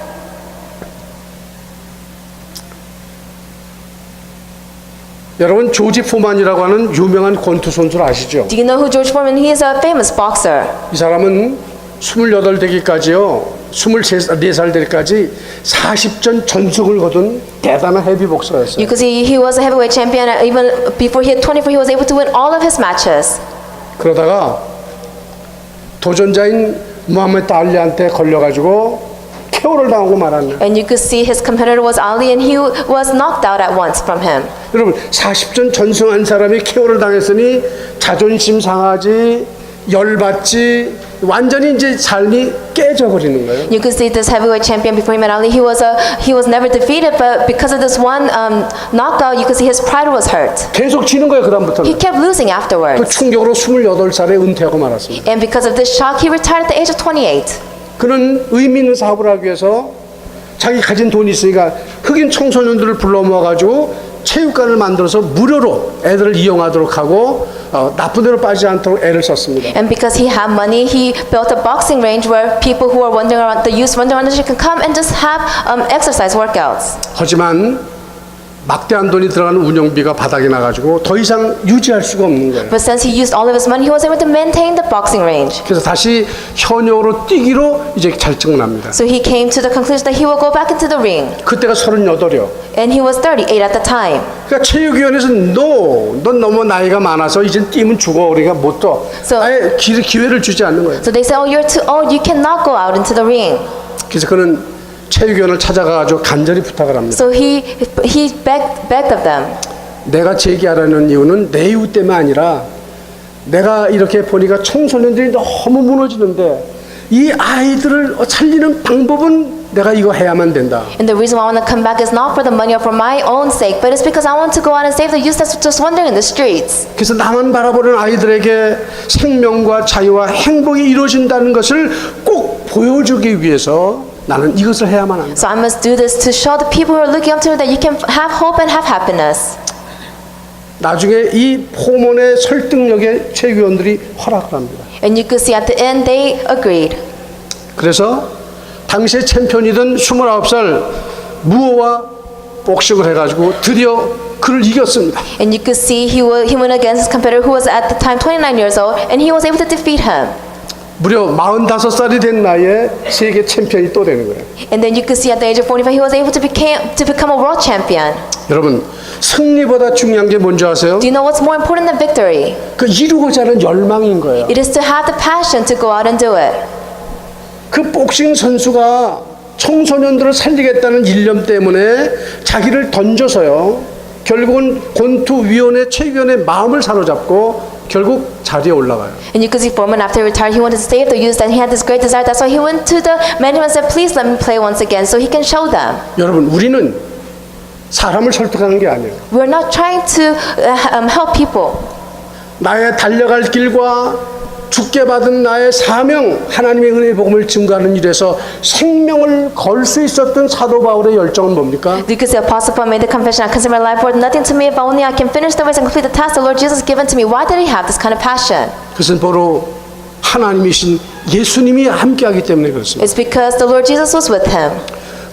여러분 조지 포만이라고 하는 유명한 권투 선수를 아시죠? Do you know who George Foreman? He is a famous boxer. 이 사람은 28되기까지요. 24살 때까지 40전 전승을 거둔 대단한 헤비 복서였어요. You could see he was a heavyweight champion. Even before he hit 24, he was able to win all of his matches. 그러다가 도전자인 무함메드 알리한테 걸려가지고 KO를 당하고 말았네. And you could see his competitor was Ali, and he was knocked out at once from him. 여러분 40전 전승한 사람이 KO를 당했으니 자존심 상하지, 열받지, 완전히 이제 삶이 깨져버리는 거예요. You could see this heavyweight champion before he met Ali. He was never defeated, but because of this one knockout, you could see his pride was hurt. 계속 지는 거예요. He 그다음부터는. kept losing 그 afterwards. 충격으로 28살에 은퇴하고 말았습니다. And because of this shock, he retired at the age of 28. 그는 의미 있는 사업을 하기 위해서 자기 가진 돈이 있으니까 흑인 청소년들을 불러 모아가지고 체육관을 만들어서 무료로 애들을 이용하도록 하고 나쁜 데로 빠지지 않도록 애를 썼습니다. And because he had money, he built a boxing range where people who are wandering around, the youth wandering around the street can come and just have exercise workouts. 하지만 막대한 돈이 들어가는 운영비가 바닥이 나가지고 더 이상 유지할 수가 없는 거예요. But since he used all of his money, he was able to maintain the boxing range. 그래서 다시 현역으로 뛰기로 이제 결정납니다. So he came to the conclusion that he will go back into the ring. 그때가 38이요. And he was 38 at the time. 그러니까 체육위원회에서 넌 너무 나이가 많아서 이제 뛰면 죽어. 우리가 못 떠. So- 아예 기회를 주지 않는 거예요. So they said, oh, you're too old, you cannot go out into the ring. 그래서 그는 체육위원을 찾아가가지고 간절히 부탁을 합니다. So he begged of them. 내가 제기하라는 이유는 내 이유 때문에 아니라 내가 이렇게 보니까 청소년들이 너무 무너지는데 이 아이들을 살리는 방법은 내가 이거 해야만 된다. And the reason why I want to come back is not for the money or for my own sake, but it's because I want to go out and save the youth that's just wandering in the streets. 그래서 나만 바라보는 아이들에게 생명과 자유와 행복이 이루어진다는 것을 꼭 보여주기 위해서 나는 이것을 해야만 한다. So I must do this to show the people who are looking up to me that you can have hope and have happiness. 나중에 이 포몬의 설득력에 체육위원들이 허락을 합니다. And you could see at the end they agreed. 그래서 당시의 챔피언이던 29살 무어와 복싱을 해가지고 드디어 그를 이겼습니다. And you could see he went against his competitor who was at the time 29 years old, and he was able to defeat him. 무려 45살이 된 나이에 세계 챔피언이 또 되는 거예요. And then you could see at the age of 45 he was able to become a world champion. 여러분 승리보다 중요한 게 뭔지 아세요? Do you know what's more important than victory? 그 이루고자 하는 열망인 거예요. It is to have the passion to go out and do it. 그 복싱 선수가 청소년들을 살리겠다는 일념 때문에 자기를 던져서요. 결국은 권투위원회 체육위원회 마음을 사로잡고 결국 자리에 올라가요. And you could see Foreman after he retired, he wanted to save the youth, and he had this great desire. That's why he went to the management and said, please let me play once again so he can show them. 여러분 우리는 사람을 설득하는 게 아니에요. We're not trying to help people. 나의 달려갈 길과 죽게 받은 나의 사명, 하나님의 은혜의 복음을 증거하는 일에서 생명을 걸 수 있었던 사도 바울의 열정은 뭡니까? You could say Apostle Paul made the confession, I consider my life worth nothing to me if only I can finish the race and complete the task the Lord Jesus has given to me. Why did he have this kind of passion? 그것은 바로 하나님이신 예수님이 함께하기 때문에 그렇습니다. It's because the Lord Jesus was with him.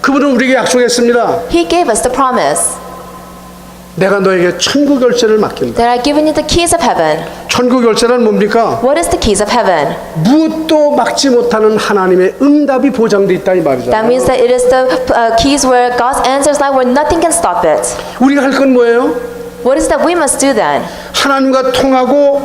그분은 우리에게 약속했습니다. He gave us the promise 내가 너에게 천국 열쇠를 맡긴다. that I've given you the keys of heaven. 천국 열쇠란 뭡니까? What is the keys of heaven? 무엇도 막지 못하는 하나님의 응답이 보장돼 있다 이 말이죠. That means that it is the keys where God's answers lie, where nothing can stop it. 우리가 할 건 뭐예요? What is that we must do then? 하나님과 통하고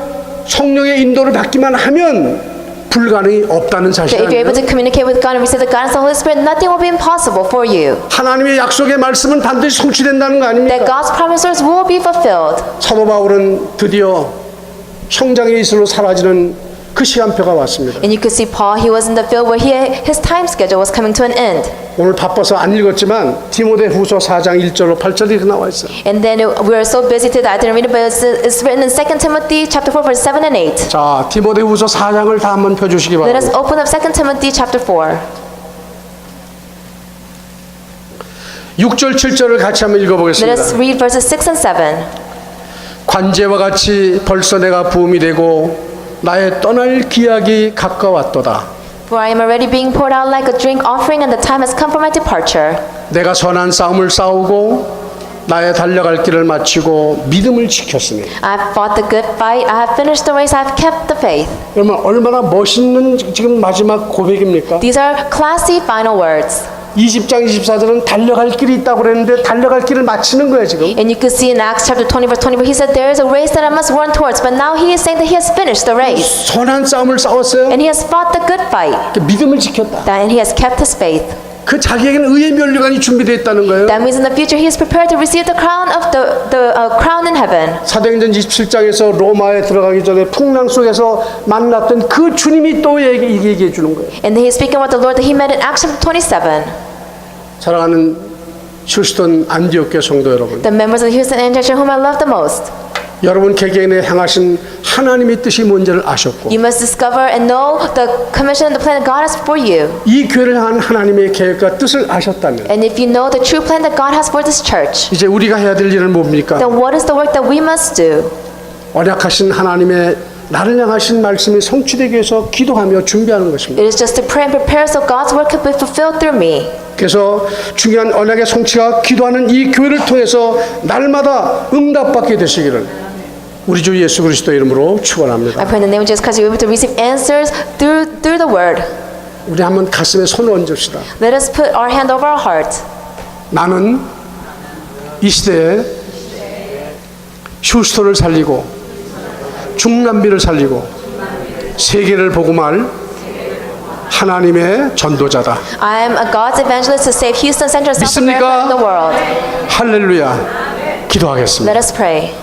성령의 인도를 받기만 하면 불가능이 없다는 사실 That if you're able 아니에요? to communicate with God and receive the guidance of the Holy Spirit, nothing will be impossible for you. 하나님의 약속의 말씀은 반드시 성취된다는 거 That 아닙니까? God's promises will be fulfilled. 사도 바울은 드디어 형장의 이슬로 사라지는 그 시간표가 왔습니다. And you could see Paul, he was in the field where his time schedule was coming to an end. 오늘 바빠서 안 읽었지만 디모데후서 4장 1절로 8절이 이렇게 나와 있어요. And then we were so busy today, I didn't read it, but it's written in 2 Timothy chapter 4, verse 7 and 8. 자, 디모데후서 4장을 다 한번 펴주시기 Let us 바랍니다. open up 2 Timothy chapter 4. 6절 7절을 같이 한번 Let 읽어보겠습니다. us read verses 6 and 7. 관제와 같이 벌써 내가 부음이 되고 나의 떠날 기약이 가까웠도다. For I am already being poured out like a drink offering, and the time has come for my departure. 내가 선한 싸움을 싸우고 나의 달려갈 길을 마치고 믿음을 지켰으니. I have fought the good fight, I have finished the race, I have kept the faith. 그러면 얼마나 멋있는 지금 마지막 고백입니까? These are classy final words. 20장 24절은 달려갈 길이 있다고 그랬는데 달려갈 길을 마치는 거예요 지금. And you could see in Acts chapter 20 verse 20 where he said there is a race that I must run towards, but now he is saying that he has finished the race 선한 싸움을 싸웠어요. and he has fought the good fight 믿음을 지켰다. and he has kept his faith. 그 자기에게는 의의 면류관이 준비되어 있다는 거예요. That means in the future he is prepared to receive the crown of the crown in heaven. 사도행전 27장에서 로마에 들어가기 전에 풍랑 속에서 만났던 그 주님이 또 얘기해 주는 거예요. And then he is speaking about the Lord that he met in Acts chapter 27. 사랑하는 휴스턴 안디옥교 성도 여러분, The members of the Houston Antioch Church whom I love the most. 여러분 개개인에 향하신 하나님의 뜻이 뭔지를 아셨고 You must discover and know the commission and the plan that God has for you. 이 교회를 향한 하나님의 계획과 뜻을 아셨다면 And if you know the true plan that God has for this church, 이제 우리가 해야 될 일은 뭡니까? then what is the work that we must do? 언약하신 하나님의 나를 향하신 말씀이 성취되기 위해서 기도하며 준비하는 것입니다. It is just to pray and prepare so God's work can be fulfilled through me. 그래서 중요한 언약의 성취가 기도하는 이 교회를 통해서 날마다 응답받게 되시기를 우리 주 예수 그리스도 이름으로 I 축원합니다. pray in the name of Jesus Christ you're able to receive answers through the word. 우리 한번 가슴에 손을 얹읍시다. Let us put our hand over our heart. 나는 이 시대에 휴스턴을 살리고 중남미를 살리고 세계를 복음할 하나님의 전도자다. I am a God's evangelist to save Houston, Central, South America, 믿습니까? and the world. 할렐루야. 기도하겠습니다. Let us pray.